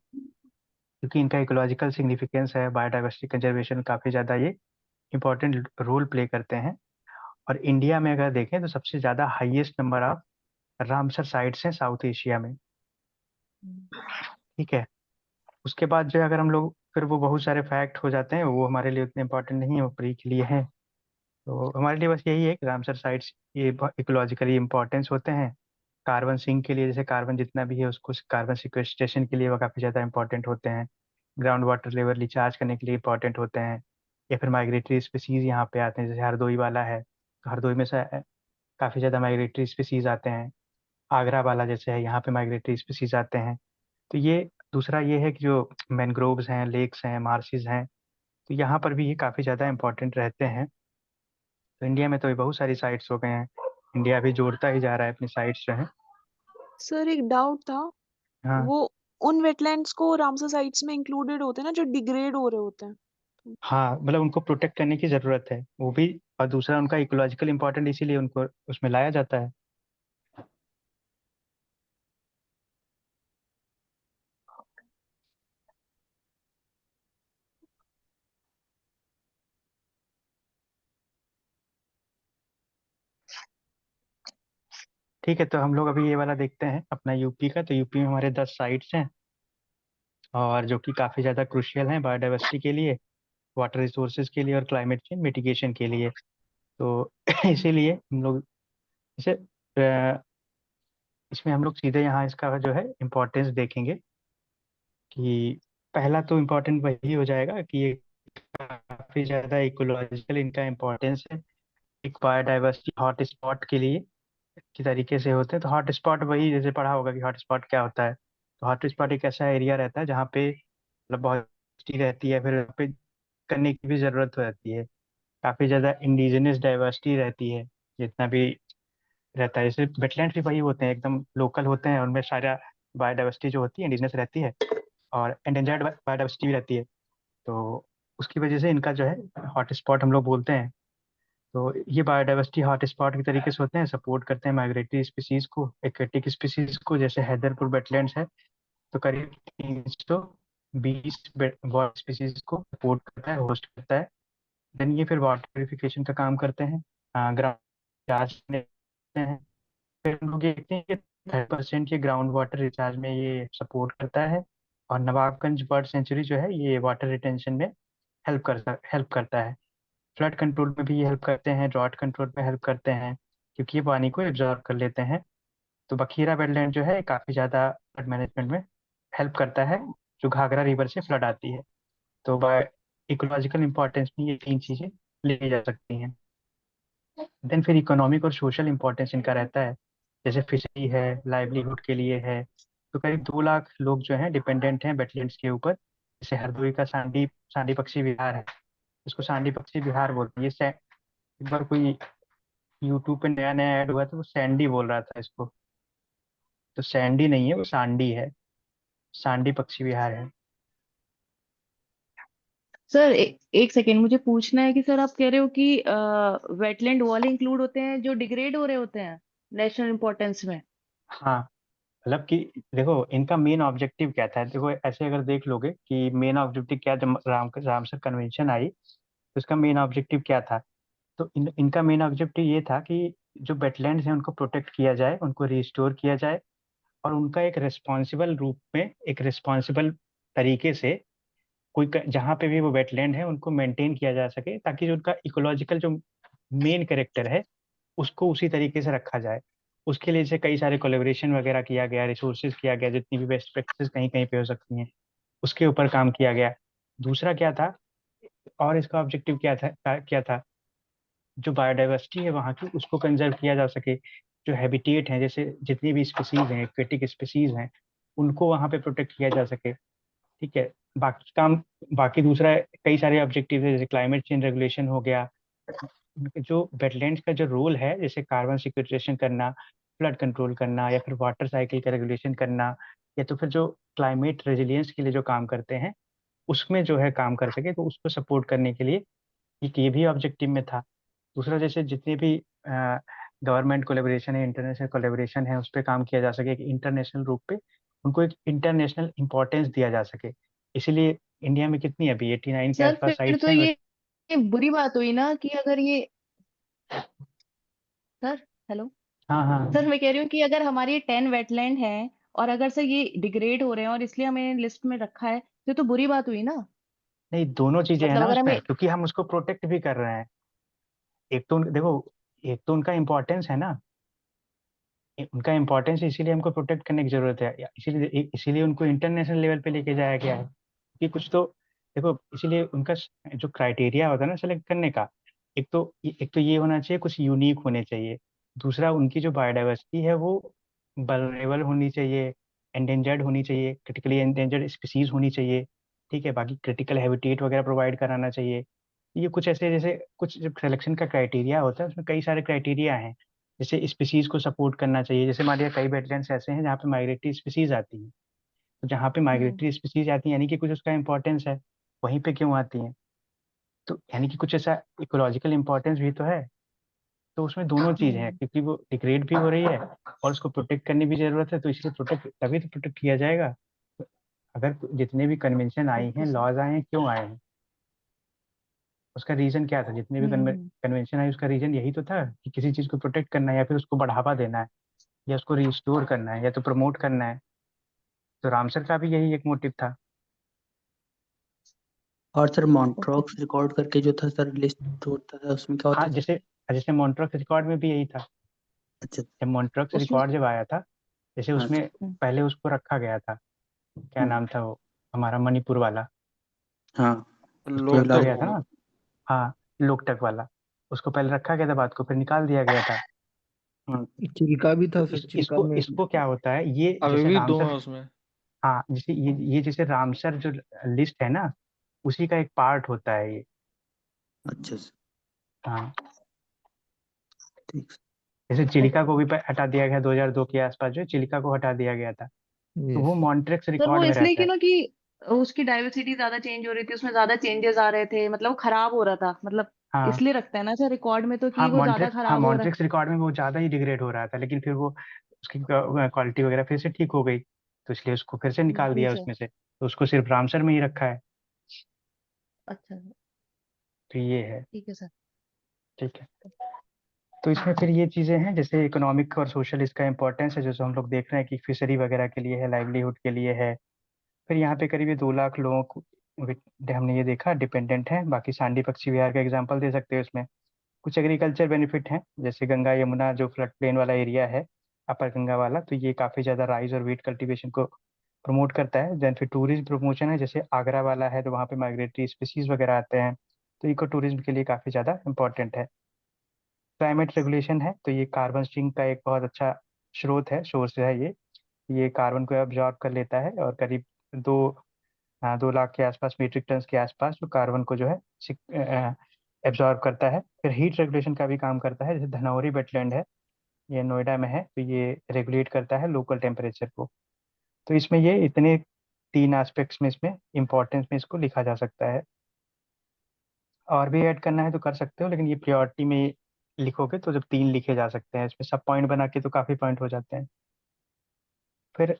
क्योंकि इनका इकोलॉजिकल सिग्निफिकेंस है, बायोडाइवर्सिटी कंजर्वेशन, काफ़ी ज़्यादा ये इंपॉर्टेंट रोल प्ले करते हैं। और इंडिया में अगर देखें तो सबसे ज़्यादा highest number of Ramsar sites हैं साउथ एशिया में। ठीक है। उसके बाद जो है, अगर हम लोग फिर वो बहुत सारे फैक्ट हो जाते हैं, वो हमारे लिए उतने इंपॉर्टेंट नहीं है, वो प्री के लिए हैं। तो हमारे लिए बस यही है कि रामसर साइट्स ये इकोलॉजिकली इंपॉर्टेंस होते हैं। कार्बन सिंक के लिए, जैसे कार्बन जितना भी है उसको कार्बन सिक्वेस्ट्रेशन के लिए वो काफ़ी ज़्यादा इंपॉर्टेंट होते हैं। ग्राउंड वाटर लेवल रिचार्ज करने के लिए इंपॉर्टेंट होते हैं। या फिर माइग्रेटरी स्पीसीज यहाँ पे आते हैं, जैसे हरदोई वाला है, तो हरदोई में से काफ़ी ज़्यादा माइग्रेटरी स्पीसीज आते हैं। आगरा वाला जैसे है, यहाँ पे माइग्रेटरी स्पीसीज आते हैं। तो ये दूसरा ये है कि जो मैनग्रोव्स हैं, लेक्स हैं, मार्शिज हैं, तो यहाँ पर भी ये काफ़ी ज़्यादा इंपॉर्टेंट रहते हैं। तो इंडिया में तो ये बहुत सारी साइट्स हो गए हैं। इंडिया भी जोड़ता ही जा रहा है अपनी साइट्स जो है। सर एक डाउट था, हाँ, वो उन वेटलैंड्स को रामसर साइट्स में इंक्लूडेड होते हैं ना जो डिग्रेड हो रहे होते हैं? हाँ, मतलब उनको प्रोटेक्ट करने की ज़रूरत है वो भी। और दूसरा उनका इकोलॉजिकल इंपॉर्टेंट, इसीलिए उनको उसमें लाया जाता है। ठीक है, तो हम लोग अभी ये वाला देखते हैं अपना यूपी का। तो यूपी में हमारे 10 साइट्स हैं, और जो कि काफ़ी ज़्यादा क्रुशियल हैं बायोडाइवर्सिटी के लिए, वाटर रिसोर्सेज के लिए, और क्लाइमेट चेंज मिटिगेशन के लिए। तो इसीलिए हम लोग इसे इसमें हम लोग सीधे यहाँ इसका जो है इम्पोर्टेंस देखेंगे कि पहला तो इम्पोर्टेंट वही हो जाएगा कि ये काफ़ी ज़्यादा इकोलॉजिकल इनका इम्पोर्टेंस है। एक बायोडाइवर्सिटी हॉट स्पॉट के लिए की तरीके से होते हैं। तो हॉट स्पॉट वही, जैसे पढ़ा होगा कि हॉट स्पॉट क्या होता है। तो हॉट स्पॉट एक ऐसा एरिया रहता है जहाँ पे मतलब बहुत रहती है, फिर वहाँ पे करने की भी ज़रूरत हो जाती है। काफ़ी ज़्यादा इंडिजिनस डाइवर्सिटी रहती है जितना भी रहता है। जैसे वेटलैंड भी वही होते हैं, एकदम लोकल होते हैं, उनमें सारा बायोडाइवर्सिटी जो होती है इंडिजिनस रहती है, और एंडेंजर्ड बायोडाइवर्सिटी भी रहती है। तो उसकी वजह से इनका जो है हॉट स्पॉट हम लोग बोलते हैं। तो ये बायोडाइवर्सिटी हॉट स्पॉट के तरीके से होते हैं, सपोर्ट करते हैं माइग्रेटरी स्पीसीज को, एक्वेटिक स्पीसीज को। जैसे हैदरपुर वेटलैंड्स है, तो करीब 320 बर्ड स्पीसीज को सपोर्ट करता है, होस्ट करता है। देन ये फिर वाटर प्योरिफिकेशन का काम करते हैं, ग्राउंड रिचार्ज करते हैं। फिर हम लोग ये देखते हैं कि 30% ये ग्राउंड वाटर रिचार्ज में ये सपोर्ट करता है। और नवाबगंज बर्ड सेंचुरी जो है ये वाटर रिटेंशन में हेल्प करता है। फ्लड कंट्रोल में भी ये हेल्प करते हैं, ड्रॉट कंट्रोल में हेल्प करते हैं, क्योंकि ये पानी को एब्जॉर्ब कर लेते हैं। तो बखीरा वेटलैंड जो है काफ़ी ज़्यादा फ्लड मैनेजमेंट में हेल्प करता है, जो घाघरा रिवर से फ्लड आती है। तो बाय इकोलॉजिकल इंपॉर्टेंस में ये तीन चीज़ें ली जा सकती हैं। देन फिर इकोनॉमिक और सोशल इंपॉर्टेंस इनका रहता है, जैसे फिशरी है, लाइवलीहुड के लिए है। तो करीब 2 लाख लोग जो हैं डिपेंडेंट हैं वेटलैंड्स के ऊपर। जैसे हरदोई का सांडी सांडी पक्षी विहार है, इसको सांडी पक्षी विहार बोलते हैं। एक बार कोई यूट्यूब पे नया नया ऐड हुआ था, वो सैंडी बोल रहा था इसको। तो सैंडी नहीं है, वो सांडी है, सांडी पक्षी विहार है। सर एक सेकेंड, मुझे पूछना है कि सर आप कह रहे हो कि वेटलैंड वाले इंक्लूड होते हैं जो डिग्रेड हो रहे होते हैं नेशनल इंपॉर्टेंस में? हाँ, मतलब कि देखो इनका मेन ऑब्जेक्टिव क्या था। देखो ऐसे अगर देख लोगे कि मेन ऑब्जेक्टिव क्या, जब रामसर कन्वेंशन आई तो इसका मेन ऑब्जेक्टिव क्या था। तो इनका मेन ऑब्जेक्टिव ये था कि जो वेटलैंड्स हैं उनको प्रोटेक्ट किया जाए, उनको रिस्टोर किया जाए, और उनका एक रिस्पॉन्सिबल रूप में, एक रिस्पॉन्सिबल तरीके से जहाँ पे भी वो वेटलैंड है उनको मेंटेन किया जा सके, ताकि जो उनका इकोलॉजिकल जो मेन कैरेक्टर है उसको उसी तरीके से रखा जाए। उसके लिए जैसे कई सारे कोलेबोरेशन वगैरह किया गया, रिसोर्सेज किया गया, जितनी भी बेस्ट प्रैक्टिस कहीं कहीं पे हो सकती हैं उसके ऊपर काम किया गया। दूसरा क्या था, और इसका ऑब्जेक्टिव क्या था, जो बायोडाइवर्सिटी है वहाँ की उसको कंजर्व किया जा सके। जो हैबिटेट हैं, जैसे जितनी भी स्पीसीज हैं, एक्वेटिक स्पीसीज हैं, उनको वहाँ पे प्रोटेक्ट किया जा सके। ठीक है। बाकी काम, बाकी दूसरा कई सारे ऑब्जेक्टिव है, जैसे क्लाइमेट चेंज रेगुलेशन हो गया। उनके जो वेटलैंड्स का जो रोल है, जैसे कार्बन सिक्वेस्ट्रेशन करना, फ्लड कंट्रोल करना, या फिर वाटर साइकिल का रेगुलेशन करना, या तो फिर जो क्लाइमेट रेजिलियंस के लिए जो काम करते हैं उसमें जो है काम कर सके, तो उसको सपोर्ट करने के लिए एक ये भी ऑब्जेक्टिव में था। दूसरा, जैसे जितने भी गवर्नमेंट कोलेबोरेशन है, इंटरनेशनल कोलेबोरेशन है, उस पर काम किया जा सके, एक इंटरनेशनल रूप पे उनको एक इंटरनेशनल इंपॉर्टेंस दिया जा सके। इसीलिए इंडिया में कितनी अभी 89 के सर आसपास फिर साइट्स तो हैं। ये बुरी बात हुई ना कि अगर ये, सर हेलो, हाँ सर हाँ। मैं कह रही हूँ कि अगर हमारे ये 10 वेटलैंड हैं और अगर सर ये डिग्रेड हो रहे हैं और इसलिए हमें लिस्ट में रखा है, तो बुरी बात हुई ना। नहीं, दोनों चीजें हैं मतलब ना अगर उसमें, हमें, क्योंकि हम उसको प्रोटेक्ट भी कर रहे हैं। एक तो देखो, एक तो उनका इम्पोर्टेंस है ना, उनका इम्पोर्टेंस इसीलिए हमको प्रोटेक्ट करने की जरूरत है, इसीलिए उनको इंटरनेशनल लेवल पे लेके जाया गया है कि कुछ तो, देखो इसीलिए उनका जो क्राइटेरिया होता है ना सेलेक्ट करने का, एक तो ये होना चाहिए, कुछ यूनिक होने चाहिए। दूसरा, उनकी जो बायोडाइवर्सिटी है वो वल्नरेबल होनी चाहिए, एंडेंजर्ड होनी चाहिए, क्रिटिकली एंडेंजर्ड स्पीसीज होनी चाहिए। ठीक है, बाकी क्रिटिकल हैबिटेट वगैरह प्रोवाइड कराना चाहिए। ये कुछ ऐसे, जैसे कुछ जब सिलेक्शन का क्राइटेरिया होता है उसमें कई सारे क्राइटेरिया हैं। जैसे स्पीसीज को सपोर्ट करना चाहिए, जैसे मान लिया कई वेटलैंड्स ऐसे हैं जहाँ पे माइग्रेटरी स्पीसीज आती हैं। तो जहाँ पे हम्म, माइग्रेटरी स्पीसीज आती हैं यानी कि कुछ उसका इंपॉर्टेंस है, वहीं पे क्यों आती हैं। तो यानी कि कुछ ऐसा इकोलॉजिकल इंपॉर्टेंस भी तो है। तो उसमें दोनों चीज हैं, हम्म, क्योंकि वो डिग्रेड भी हो रही है और उसको प्रोटेक्ट करने भी जरूरत है, तो इसलिए प्रोटेक्ट तभी तो प्रोटेक्ट किया जाएगा। तो अगर जितने भी कन्वेंशन आई हैं, बिल्कुल सर। लॉज आए हैं, क्यों आए हैं, उसका रीजन क्या था। जितने भी हम्म। कन्वेंशन आई उसका रीजन यही तो था कि किसी चीज को प्रोटेक्ट करना है, या फिर उसको बढ़ावा देना है, या उसको रिस्टोर करना है, या तो प्रमोट करना है। तो रामसर का भी यही एक मोटिव था। और सर ओके। मॉन्ट्रॉक्स रिकॉर्ड करके जो था सर लिस्ट होता था उसमें क्या हाँ, होता था? जैसे जैसे मॉन्ट्रॉक्स रिकॉर्ड में भी यही था। अच्छा। जब मॉन्ट्रॉक्स उसमें, रिकॉर्ड जब आया था, जैसे हाँ उसमें सर। पहले उसको रखा गया था, क्या हम्म। नाम था वो, हमारा मणिपुर वाला, हाँ। उसके रख तो अलावा लोकतक। गया था ना। हाँ, लोकटक वाला, उसको पहले रखा गया था, बात को फिर निकाल दिया गया था। हाँ। चिल्का भी तो था सर, चिल्का इसको में। इसको क्या होता है ये, अभी जैसे भी दो रामसर। है उसमें। हाँ, जैसे ये जैसे रामसर जो लिस्ट है ना, उसी का एक पार्ट होता है ये। अच्छा सर। हाँ, ठीक सर। जैसे चिलिका ओके। को भी हटा दिया गया 2002 के आसपास, जो चिलिका को हटा दिया गया था। तो वो यस। मॉन्ट्रेक्स सर वो रिकॉर्ड में इसलिए रहता कि है। ना कि उसकी डाइवर्सिटी ज्यादा चेंज हो रही थी, उसमें ज्यादा चेंजेस आ रहे थे, मतलब वो खराब हो रहा था, मतलब हाँ इसलिए रखता है ना सर रिकॉर्ड में तो कि वो ज्यादा हाँ, खराब हो रहा है। मॉन्ट्रिक्स रिकॉर्ड में वो ज़्यादा ही डिग्रेड हो रहा था, लेकिन फिर वो उसकी क्वालिटी वगैरह फिर से ठीक हो गई, तो इसलिए उसको फिर से निकाल जी दिया सर। उसमें से, तो उसको सिर्फ रामसर में ही रखा है। अच्छा। तो ये है। ठीक है सर। ठीक है, तो इसमें फिर ये चीज़ें हैं जैसे इकोनॉमिक और सोशल इसका इंपॉर्टेंस है, जैसे हम लोग देख रहे हैं कि फिशरी वगैरह के लिए है, लाइवलीहुड के लिए है। फिर यहाँ पे करीब ये 2 लाख लोगों को हमने ये देखा डिपेंडेंट है। बाकी सांडी पक्षी विहार का एग्जांपल दे सकते हो इसमें। कुछ एग्रीकल्चर बेनिफिट हैं, जैसे गंगा यमुना जो फ्लड प्लेन वाला एरिया है, अपर गंगा वाला, तो ये काफ़ी ज़्यादा राइस और वीट कल्टीवेशन को प्रमोट करता है। देन फिर टूरिज्म प्रमोशन है, जैसे आगरा वाला है तो वहाँ पे माइग्रेटरी स्पीसीज वगैरह आते हैं, तो इको टूरिज्म के लिए काफ़ी ज़्यादा इंपॉर्टेंट है। क्लाइमेट रेगुलेशन है, तो ये कार्बन सिंक का एक बहुत अच्छा स्रोत है, सोर्स है ये कार्बन को एब्जॉर्ब कर लेता है और करीब दो 2 लाख के आसपास मीट्रिक टन के आसपास जो कार्बन को जो है एब्जॉर्ब करता है। फिर हीट रेगुलेशन का भी काम करता है, जैसे धनौरी वेटलैंड है, ये नोएडा में है, तो ये रेगुलेट करता है लोकल टेम्परेचर को। तो इसमें ये इतने 3 एस्पेक्ट्स में इसमें इंपॉर्टेंस में इसको लिखा जा सकता है। और भी ऐड करना है तो कर सकते हो, लेकिन ये प्रियोरिटी में लिखोगे तो जब 3 लिखे जा सकते हैं, इसमें सब पॉइंट बना के तो काफ़ी पॉइंट हो जाते हैं। फिर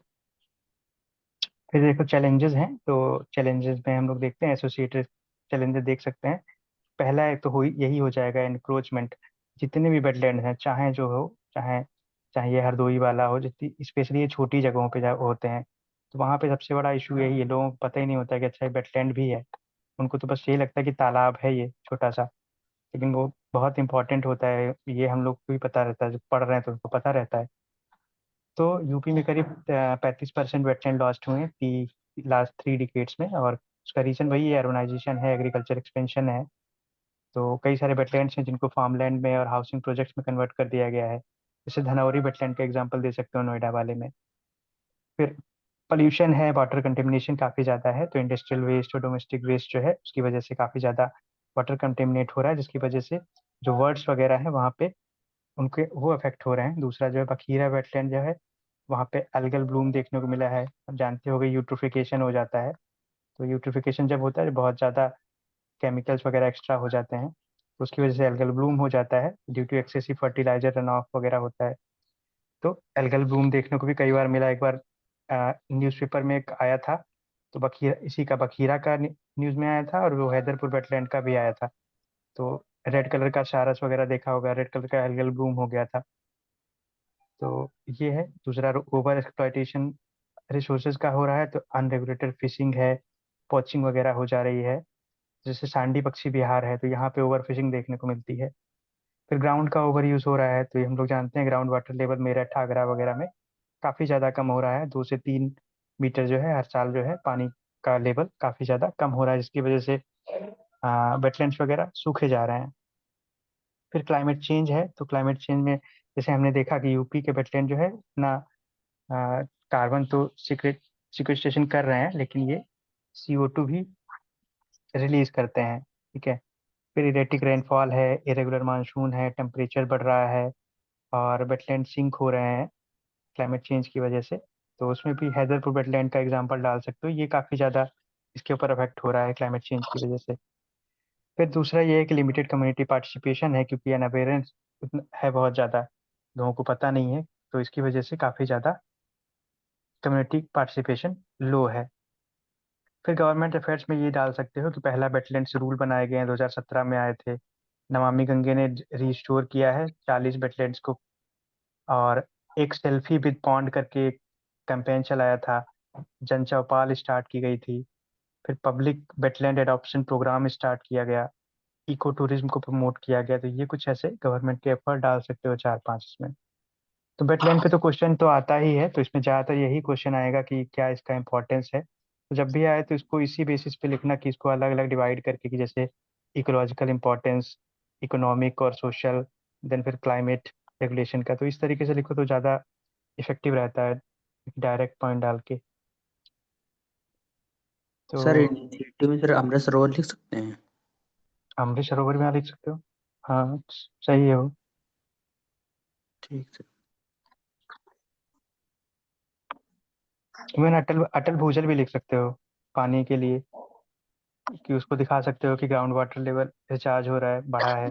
फिर देखो चैलेंजेस हैं, तो चैलेंजेस में हम लोग देखते हैं एसोसिएटेड चैलेंजेस देख सकते हैं। पहला एक तो यही हो जाएगा एनक्रोचमेंट। जितने भी वेटलैंड हैं, चाहे जो हो, चाहे चाहे ये हरदोई वाला हो, जितनी स्पेशली ये छोटी जगहों पे होते हैं, तो वहाँ पे सबसे बड़ा इशू यही है, लोगों को पता ही नहीं होता कि अच्छा ये वेटलैंड भी है। उनको तो बस यही लगता है कि तालाब है ये छोटा सा, लेकिन वो बहुत इंपॉर्टेंट होता है, ये हम लोग को भी पता रहता है, जो पढ़ रहे हैं तो उनको पता रहता है। तो यूपी में करीब 35% वेटलैंड लॉस्ट हुए हैं लास्ट 3 डिकेड्स में, और उसका रीजन वही है, अर्बनाइजेशन है, एग्रीकल्चर एक्सपेंशन है। तो कई सारे वेटलैंड्स हैं जिनको फार्मलैंड में और हाउसिंग प्रोजेक्ट्स में कन्वर्ट कर दिया गया है। जैसे धनौरी वेटलैंड का एग्जांपल दे सकते हो नोएडा वाले में। फिर पोल्यूशन है, वाटर कंटेमिनेशन काफ़ी ज़्यादा है, तो इंडस्ट्रियल वेस्ट और डोमेस्टिक वेस्ट जो है उसकी वजह से काफ़ी ज़्यादा वाटर कंटेमिनेट हो रहा है, जिसकी वजह से जो वर्ड्स वगैरह हैं वहाँ पे उनके वो अफेक्ट हो रहे हैं। दूसरा जो है बखीरा वेटलैंड जो है, वहाँ पे एल्गल ब्लूम देखने को मिला है। अब जानते होगे यूट्रोफिकेशन हो जाता है, तो यूट्रोफिकेशन जब होता है बहुत ज़्यादा केमिकल्स वगैरह एक्स्ट्रा हो जाते हैं, तो उसकी वजह से एल्गल ब्लूम हो जाता है, due to excessive fertiliser run off वगैरह होता है। तो एल्गल ब्लूम देखने को भी कई बार मिला। एक बार न्यूज़पेपर में एक आया था, तो बखीरा, इसी का बखीरा का न्यूज़ में आया था, और वो हैदरपुर वेटलैंड का भी आया था। तो रेड कलर का सारस वगैरह देखा होगा, रेड कलर का एल्गल ब्लूम हो गया था। तो ये है। दूसरा ओवर एक्सप्लॉयटेशन रिसोर्सेज का हो रहा है, तो अनरेगुलेटेड फिशिंग है, पॉचिंग वगैरह हो जा रही है। जैसे सांडी पक्षी विहार है, तो यहाँ पे ओवर फिशिंग देखने को मिलती है। फिर ग्राउंड का ओवर यूज हो रहा है, तो ये हम लोग जानते हैं ground water level Meerut Agra वगैरह में काफ़ी ज़्यादा कम हो रहा है। 2 से 3 मीटर जो है हर साल जो है पानी का लेवल काफ़ी ज़्यादा कम हो रहा है, जिसकी वजह से वेटलैंड्स वगैरह सूखे जा रहे हैं। फिर क्लाइमेट चेंज है, तो क्लाइमेट चेंज में जैसे हमने देखा कि यूपी के वेटलैंड जो है अपना कार्बन तो सिक्वेस्ट्रेशन कर रहे हैं, लेकिन ये CO2 भी रिलीज करते हैं। ठीक है। फिर इरेटिक रेनफॉल है, इरेगुलर मानसून है, टेम्परेचर बढ़ रहा है, और वेटलैंड सिंक हो रहे हैं क्लाइमेट चेंज की वजह से। तो उसमें भी हैदरपुर वेटलैंड का एग्जांपल डाल सकते हो, ये काफ़ी ज़्यादा इसके ऊपर अफेक्ट हो रहा है क्लाइमेट चेंज की वजह से। फिर दूसरा ये है कि लिमिटेड कम्युनिटी पार्टिसिपेशन है, क्योंकि अवेयरनेस है बहुत ज़्यादा, लोगों को पता नहीं है, तो इसकी वजह से काफ़ी ज़्यादा कम्युनिटी पार्टिसिपेशन लो है। फिर गवर्नमेंट अफेयर्स में ये डाल सकते हो कि पहला वेटलैंड्स रूल बनाए गए हैं, 2017 में आए थे। नमामि गंगे ने रिस्टोर किया है 40 वेटलैंड्स को, और एक सेल्फी विद पॉन्ड करके कैंपेन चलाया था, जन चौपाल स्टार्ट की गई थी। फिर public wetland adoption programme start किया गया, इको टूरिज्म को प्रमोट किया गया। तो ये कुछ ऐसे गवर्नमेंट के एफर्ट डाल सकते हो 4-5 इसमें। तो वेटलैंड पे तो क्वेश्चन तो आता ही है, तो इसमें ज़्यादातर यही क्वेश्चन आएगा कि क्या इसका इंपॉर्टेंस है। तो जब भी आए तो इसको इसी बेसिस पे लिखना कि इसको अलग अलग डिवाइड करके, कि जैसे इकोलॉजिकल इंपॉर्टेंस, इकोनॉमिक और सोशल, देन फिर क्लाइमेट रेगुलेशन का। तो इस तरीके से लिखो तो ज़्यादा इफेक्टिव रहता है, डायरेक्ट पॉइंट डाल के। तो सर एनसीईआरटी में सर अमृत सरोवर लिख सकते हैं? अमृत सरोवर में आप लिख सकते हो, हाँ सही है वो। ठीक सर। इवन अटल अटल भूजल भी लिख सकते हो पानी के लिए, कि उसको दिखा सकते हो कि ग्राउंड वाटर लेवल रिचार्ज हो रहा है, बढ़ा है।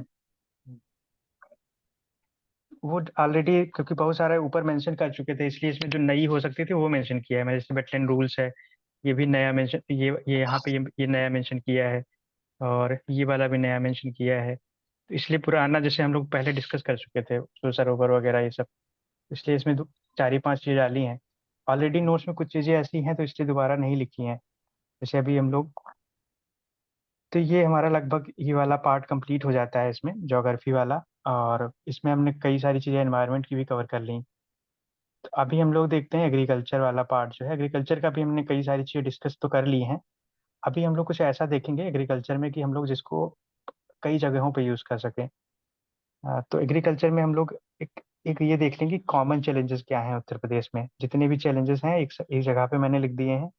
वो ऑलरेडी क्योंकि बहुत सारे ऊपर मेंशन कर चुके थे, इसलिए इसमें जो नई हो सकती थी वो मेंशन किया है। मैं जैसे वेटलैंड रूल्स है, ये भी नया मेंशन, ये यहाँ पे ये नया मेंशन किया है। और ये वाला भी नया मेंशन किया है। तो इसलिए पुराना जैसे हम लोग पहले डिस्कस कर चुके थे तो सरोवर वगैरह ये सब, इसलिए इसमें चार ही पांच चीज़ें डाली हैं। ऑलरेडी नोट्स में कुछ चीज़ें ऐसी हैं तो इसलिए दोबारा नहीं लिखी हैं। जैसे अभी हम लोग, तो ये हमारा लगभग ये वाला पार्ट कंप्लीट हो जाता है इसमें, ज्योग्राफी वाला। और इसमें हमने कई सारी चीज़ें एनवायरनमेंट की भी कवर कर ली। तो अभी हम लोग देखते हैं एग्रीकल्चर वाला पार्ट जो है, एग्रीकल्चर का भी हमने कई सारी चीज़ें डिस्कस तो कर ली हैं। अभी हम लोग कुछ ऐसा देखेंगे एग्रीकल्चर में कि हम लोग जिसको कई जगहों पे यूज़ कर सकें। तो एग्रीकल्चर में हम लोग एक एक ये देख लेंगे कॉमन चैलेंजेस क्या हैं उत्तर प्रदेश में। जितने भी चैलेंजेस हैं एक जगह पे मैंने लिख दिए हैं।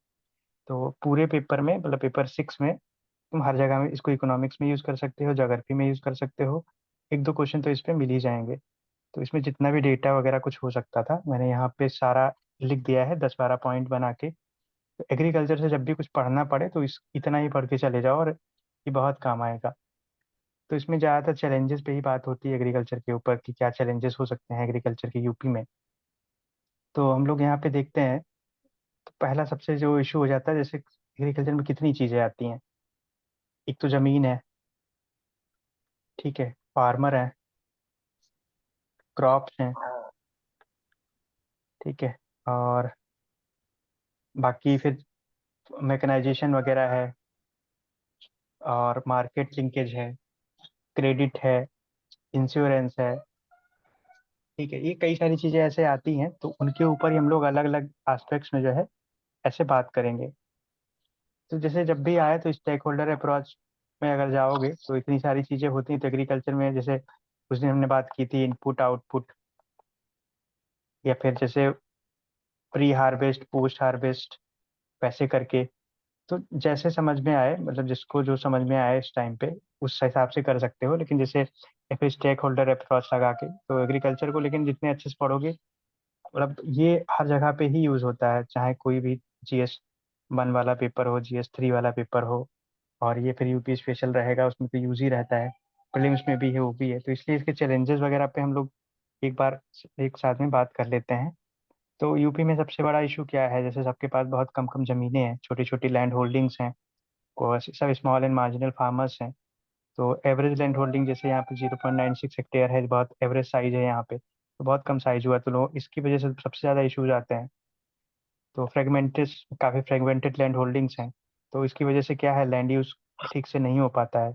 तो पूरे पेपर में, मतलब पेपर 6 में तुम हर जगह में इसको इकोनॉमिक्स में यूज़ कर सकते हो, ज्योग्राफी में यूज़ कर सकते हो। एक दो क्वेश्चन तो इस पे मिल ही जाएंगे। तो इसमें जितना भी डेटा वगैरह कुछ हो सकता था मैंने यहाँ पे सारा लिख दिया है, 10-12 पॉइंट बना के। तो एग्रीकल्चर से जब भी कुछ पढ़ना पड़े तो इस इतना ही पढ़ के चले जाओ और ये बहुत काम आएगा। तो इसमें ज़्यादातर चैलेंजेस पे ही बात होती है एग्रीकल्चर के ऊपर कि क्या चैलेंजेस हो सकते हैं एग्रीकल्चर के यूपी में। तो हम लोग यहाँ पे देखते हैं। तो पहला सबसे जो इशू हो जाता है, जैसे एग्रीकल्चर में कितनी चीज़ें आती हैं। एक तो ज़मीन है, ठीक है, फार्मर है, क्रॉप्स हैं, ठीक है, और बाकी फिर मैकेनाइजेशन वगैरह है, और मार्केट लिंकेज है, क्रेडिट है, इंश्योरेंस है, ठीक है। ये कई सारी चीज़ें ऐसे आती हैं तो उनके ऊपर ही हम लोग अलग अलग एस्पेक्ट्स में जो है ऐसे बात करेंगे। तो जैसे जब भी आए तो स्टेक होल्डर अप्रोच में अगर जाओगे तो इतनी सारी चीज़ें होती हैं। तो एग्रीकल्चर में जैसे उस दिन हमने बात की थी इनपुट आउटपुट, या फिर जैसे प्री हार्वेस्ट पोस्ट हार्वेस्ट, वैसे करके। तो जैसे समझ में आए, मतलब जिसको जो समझ में आए इस टाइम पे उस हिसाब से कर सकते हो। लेकिन जैसे या फिर स्टेक होल्डर अप्रोच लगा के तो एग्रीकल्चर को, लेकिन जितने अच्छे से पढ़ोगे, मतलब ये हर जगह पे ही यूज़ होता है, चाहे कोई भी GS 1 वाला पेपर हो, GS 3 वाला पेपर हो। और ये फिर यूपी स्पेशल रहेगा, उसमें तो यूज़ ही रहता है। प्रीलिम्स में भी है, वो भी है। तो इसलिए इसके चैलेंजेस वगैरह पे हम लोग एक बार एक साथ में बात कर लेते हैं। तो यूपी में सबसे बड़ा इशू क्या है, जैसे सबके पास बहुत कम कम ज़मीनें हैं, छोटी छोटी लैंड होल्डिंग्स हैं, और सब स्मॉल एंड मार्जिनल फार्मर्स हैं। तो एवरेज लैंड होल्डिंग जैसे यहाँ पे 0.96 हेक्टेयर है, बहुत एवरेज साइज है यहाँ पे, तो बहुत कम साइज हुआ। तो लोग इसकी वजह से सबसे ज़्यादा इशूज आते हैं। तो फ्रेगमेंटेड, काफ़ी फ्रेगमेंटेड लैंड होल्डिंग्स हैं। तो इसकी वजह से क्या है, लैंड यूज़ ठीक से नहीं हो पाता है।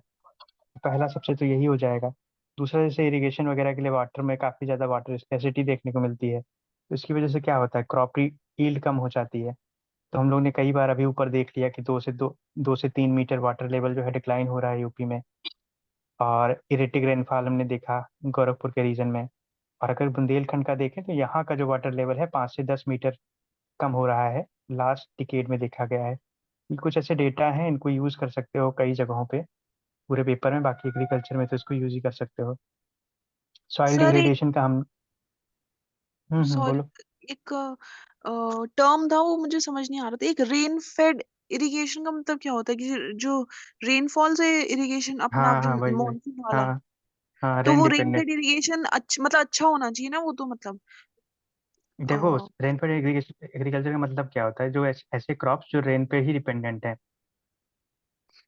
पहला सबसे तो यही हो जाएगा। दूसरा, जैसे इरिगेशन वगैरह के लिए वाटर में काफ़ी ज़्यादा वाटर स्कैसिटी देखने को मिलती है। तो इसकी वजह से क्या होता है, क्रॉप यील्ड कम हो जाती है। तो हम लोग ने कई बार अभी ऊपर देख लिया कि 2 से 3 मीटर वाटर लेवल जो है डिक्लाइन हो रहा है यूपी में। और इरेटिक रेनफॉल हमने देखा गोरखपुर के रीजन में। और अगर बुंदेलखंड का देखें तो यहाँ का जो वाटर लेवल है 5 से 10 मीटर कम हो रहा है, लास्ट डिकेड में देखा गया है। ये कुछ ऐसे डेटा हैं, इनको यूज़ कर सकते हो कई जगहों पे पूरे पेपर में। बाकी एग्रीकल्चर में तो इसको यूज़ ही कर सकते हो। सॉइल सर एक डिग्रेडेशन का हम। सॉरी, बोलो। एक टर्म था वो मुझे समझ नहीं आ रहा था। एक रेन फेड इरिगेशन का मतलब क्या होता है कि जो रेनफॉल से इरिगेशन अपना हाँ जो हाँ, वही वही। मॉनसून वाला, हाँ हाँ, तो रेन वो रेन डिपेंडेंट। फेड इरिगेशन मतलब अच्छा होना चाहिए ना वो तो मतलब देखो, अ, रेन पे एग्रीकल्चर का मतलब क्या होता है, जो ऐसे क्रॉप्स जो रेन पे ही डिपेंडेंट है।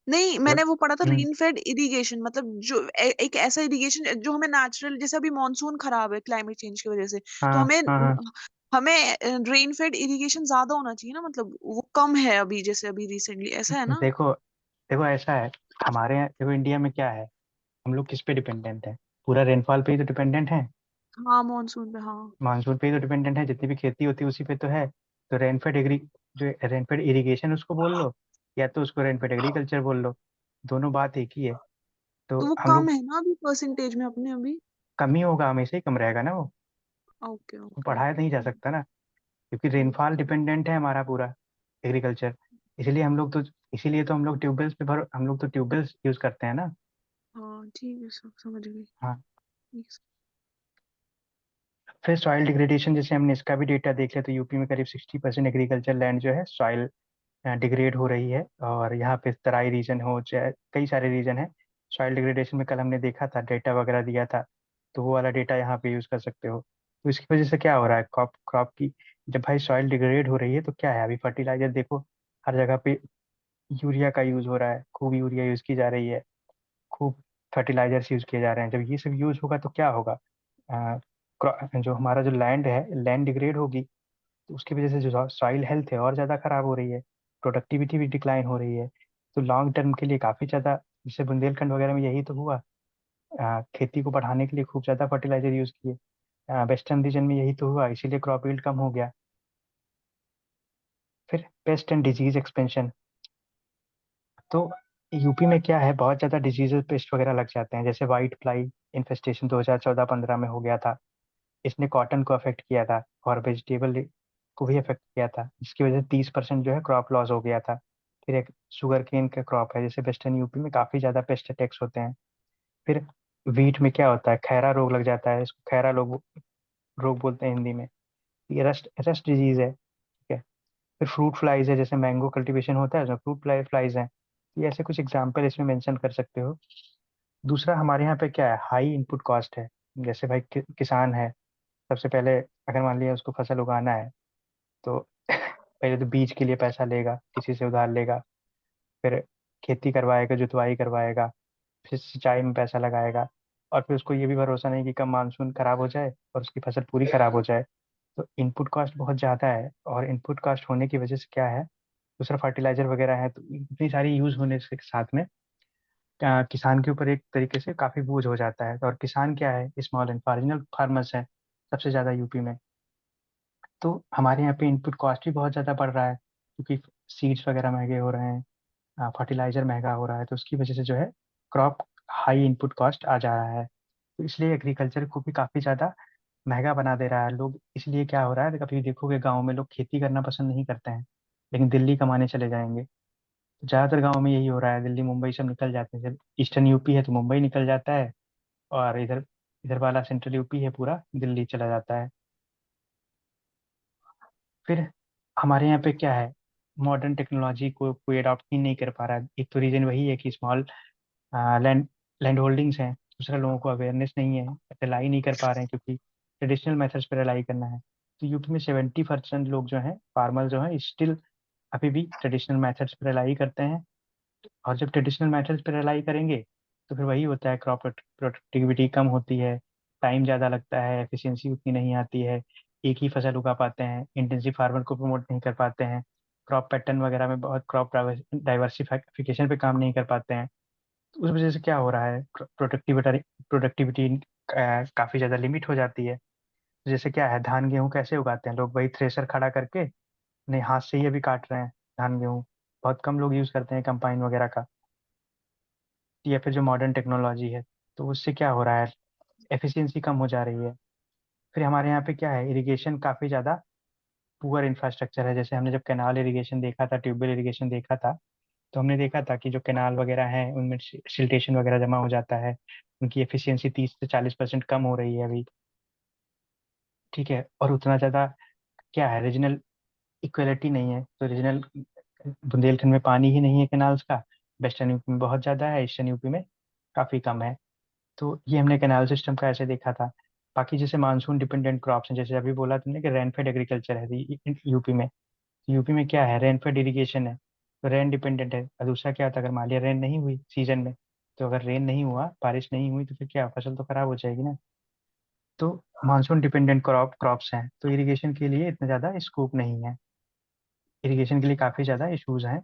नहीं, मतलब मैंने वो पढ़ा था हम्म, रेन फेड इरिगेशन मतलब जो एक ऐसा इरिगेशन जो हमें नेचुरल, जैसे अभी मॉनसून खराब है क्लाइमेट चेंज की वजह से, तो हाँ हमें हाँ हाँ। हमें रेन फेड इरिगेशन ज्यादा होना चाहिए ना, मतलब वो कम है अभी, जैसे अभी रिसेंटली ऐसा है ना। देखो देखो ऐसा है, हमारे यहाँ देखो इंडिया में क्या है, हम लोग किस पे डिपेंडेंट है, पूरा रेनफॉल पे ही तो डिपेंडेंट है। हाँ मॉनसून पे, हाँ। मानसून पे ही तो डिपेंडेंट है, जितनी भी खेती होती है उसी पे तो है। तो रेनफेड एग्री जो रेनफेड इरिगेशन उसको बोल लो, या तो उसको रेनफेड एग्रीकल्चर बोल लो, दोनों बात एक ही है। तो तो वो हम कम लोग, है ना अभी परसेंटेज में अपने अभी। कम ही होगा, हमेशा ही कम रहेगा ना वो ओके ओके बढ़ाया नहीं जा ओके। सकता ना, क्योंकि रेनफॉल डिपेंडेंट है हमारा पूरा एग्रीकल्चर। इसलिए हम लोग तो इसीलिए तो हम लोग तो ट्यूबवेल्स यूज करते हैं ना। हाँ ठीक है, सब समझ गई। हाँ। ठीक फिर सॉइल डिग्रेडेशन, जैसे हमने इसका भी डेटा देख लिया, तो यूपी में करीब 60% एग्रीकल्चर लैंड जो है सॉइल डिग्रेड हो रही है। और यहाँ पे तराई रीजन हो चाहे कई सारे रीजन है, सॉइल डिग्रेडेशन में कल हमने देखा था, डेटा वगैरह दिया था। तो वो वाला डेटा यहाँ पे यूज़ कर सकते हो। तो इसकी वजह से क्या हो रहा है, क्रॉप क्रॉप की जब भाई सॉइल डिग्रेड हो रही है तो क्या है, अभी फर्टिलाइजर देखो हर जगह पे यूरिया का यूज़ हो रहा है, खूब यूरिया यूज़ की जा रही है, खूब फर्टिलाइजर्स यूज़ किए जा रहे हैं। जब ये सब यूज़ होगा तो क्या होगा? जो हमारा जो लैंड है, लैंड डिग्रेड होगी, तो उसकी वजह से जो सॉइल हेल्थ है और ज़्यादा खराब हो रही है, प्रोडक्टिविटी भी डिक्लाइन हो रही है। तो लॉन्ग टर्म के लिए काफ़ी ज़्यादा, जैसे बुंदेलखंड वगैरह में यही तो हुआ। खेती को बढ़ाने के लिए खूब ज़्यादा फर्टिलाइजर यूज़ किए। वेस्टर्न रीजन में यही तो हुआ, इसीलिए क्रॉप यील्ड कम हो गया। फिर पेस्ट एंड डिजीज एक्सपेंशन। तो यूपी में क्या है, बहुत ज़्यादा डिजीजेस पेस्ट वगैरह लग जाते हैं, जैसे वाइट फ्लाई इन्फेस्टेशन 2014-15 में हो गया था। इसने कॉटन को अफेक्ट किया था और वेजिटेबल को भी अफेक्ट किया था, जिसकी वजह से 30% जो है क्रॉप लॉस हो गया था। फिर एक शुगर केन का क्रॉप है, जैसे वेस्टर्न यूपी में काफ़ी ज़्यादा पेस्ट अटैक्स होते हैं। फिर वीट में क्या होता है, खैरा रोग लग जाता है, इसको खैरा रोग बोलते हैं हिंदी में। ये रस्ट रस्ट डिजीज है, ठीक है। फिर फ्रूट फ्लाइज है, जैसे मैंगो कल्टीवेशन होता है उसमें फ्रूट फ्लाइज हैं। ये ऐसे कुछ एग्जाम्पल इसमें मेंशन कर सकते हो। दूसरा हमारे यहाँ पे क्या है, हाई इनपुट कॉस्ट है। जैसे भाई किसान है, सबसे पहले अगर मान लिया उसको फसल उगाना है, तो पहले तो बीज के लिए पैसा लेगा, किसी से उधार लेगा। फिर खेती करवाएगा, जुतवाई करवाएगा, फिर सिंचाई में पैसा लगाएगा, और फिर उसको ये भी भरोसा नहीं कि कब मानसून खराब हो जाए और उसकी फसल पूरी खराब हो जाए। तो इनपुट कॉस्ट बहुत ज़्यादा है, और इनपुट कॉस्ट होने की वजह से क्या है, दूसरा फर्टिलाइजर वगैरह है, तो इतनी सारी यूज़ होने से साथ में किसान के ऊपर एक तरीके से काफ़ी बोझ हो जाता है। और किसान क्या है, स्मॉल एंड मार्जिनल फार्मर्स हैं सबसे ज़्यादा यूपी में। तो हमारे यहाँ पे इनपुट कॉस्ट भी बहुत ज़्यादा बढ़ रहा है, क्योंकि सीड्स वगैरह महंगे हो रहे हैं, फर्टिलाइजर महंगा हो रहा है, तो उसकी वजह से जो है क्रॉप हाई इनपुट कॉस्ट आ जा रहा है। तो इसलिए एग्रीकल्चर को भी काफ़ी ज़्यादा महंगा बना दे रहा है लोग। इसलिए क्या हो रहा है, कभी देखोगे गाँव में लोग खेती करना पसंद नहीं करते हैं, लेकिन दिल्ली कमाने चले जाएंगे। तो ज़्यादातर गाँव में यही हो रहा है, दिल्ली मुंबई सब निकल जाते हैं। जब ईस्टर्न यूपी है तो मुंबई निकल जाता है, और इधर इधर वाला सेंट्रल यूपी है पूरा दिल्ली चला जाता है। फिर हमारे यहाँ पे क्या है, मॉडर्न टेक्नोलॉजी को कोई अडॉप्ट ही नहीं कर पा रहा है। एक तो रीजन वही है कि स्मॉल लैंड लैंड होल्डिंग्स हैं। दूसरा, लोगों को अवेयरनेस नहीं है, रिलाई नहीं कर पा रहे हैं, क्योंकि ट्रेडिशनल मेथड्स पर रिलाई करना है। तो यूपी में 70% लोग जो हैं, फार्मर जो हैं, स्टिल अभी भी ट्रेडिशनल मेथड्स पर रिलाई करते हैं। और जब ट्रेडिशनल मेथड्स पर रिलाई करेंगे, तो फिर वही होता है, क्रॉप प्रोडक्टिविटी कम होती है, टाइम ज़्यादा लगता है, एफिशिएंसी उतनी नहीं आती है, एक ही फसल उगा पाते हैं, इंटेंसिव फार्मर को प्रमोट नहीं कर पाते हैं, क्रॉप पैटर्न वगैरह में बहुत क्रॉप डाइवर्सिफिकेशन पे काम नहीं कर पाते हैं। तो उस वजह से क्या हो रहा है, प्रोडक्टिविटी काफ़ी ज़्यादा लिमिट हो जाती है। जैसे क्या है, धान गेहूँ कैसे उगाते हैं लोग, वही थ्रेशर खड़ा करके नहीं, हाथ से ही अभी काट रहे हैं धान गेहूँ। बहुत कम लोग यूज़ करते हैं कंपाइन वगैरह का, या फिर जो मॉडर्न टेक्नोलॉजी है। तो उससे क्या हो रहा है, एफिशिएंसी कम हो जा रही है। फिर हमारे यहाँ पे क्या है, इरिगेशन काफ़ी ज़्यादा पुअर इंफ्रास्ट्रक्चर है। जैसे हमने जब कैनाल इरिगेशन देखा था, ट्यूबवेल इरिगेशन देखा था, तो हमने देखा था कि जो कैनाल वगैरह हैं उनमें सिल्टेशन वगैरह जमा हो जाता है, उनकी एफिशिएंसी 30 से 40% कम हो रही है अभी, ठीक है। और उतना ज़्यादा क्या है, रीजनल इक्वलिटी नहीं है। तो रीजनल, बुंदेलखंड में पानी ही नहीं है कैनाल्स का, वेस्टर्न यूपी में बहुत ज़्यादा है, ईस्टर्न यूपी में काफ़ी कम है। तो ये हमने कैनाल सिस्टम का ऐसे देखा था। बाकी जैसे मानसून डिपेंडेंट क्रॉप्स हैं, जैसे अभी बोला तुमने कि रेनफेड एग्रीकल्चर है यूपी में। यूपी में क्या है, रेनफेड इरिगेशन है, तो रेन डिपेंडेंट है। और दूसरा क्या होता है, अगर मान लिया रेन नहीं हुई सीजन में, तो अगर रेन नहीं हुआ, बारिश नहीं हुई, तो फिर क्या, फसल तो खराब हो जाएगी ना। तो मानसून डिपेंडेंट क्रॉप्स हैं, तो इरिगेशन के लिए इतना ज़्यादा स्कोप नहीं है, इरिगेशन के लिए काफ़ी ज़्यादा इश्यूज हैं।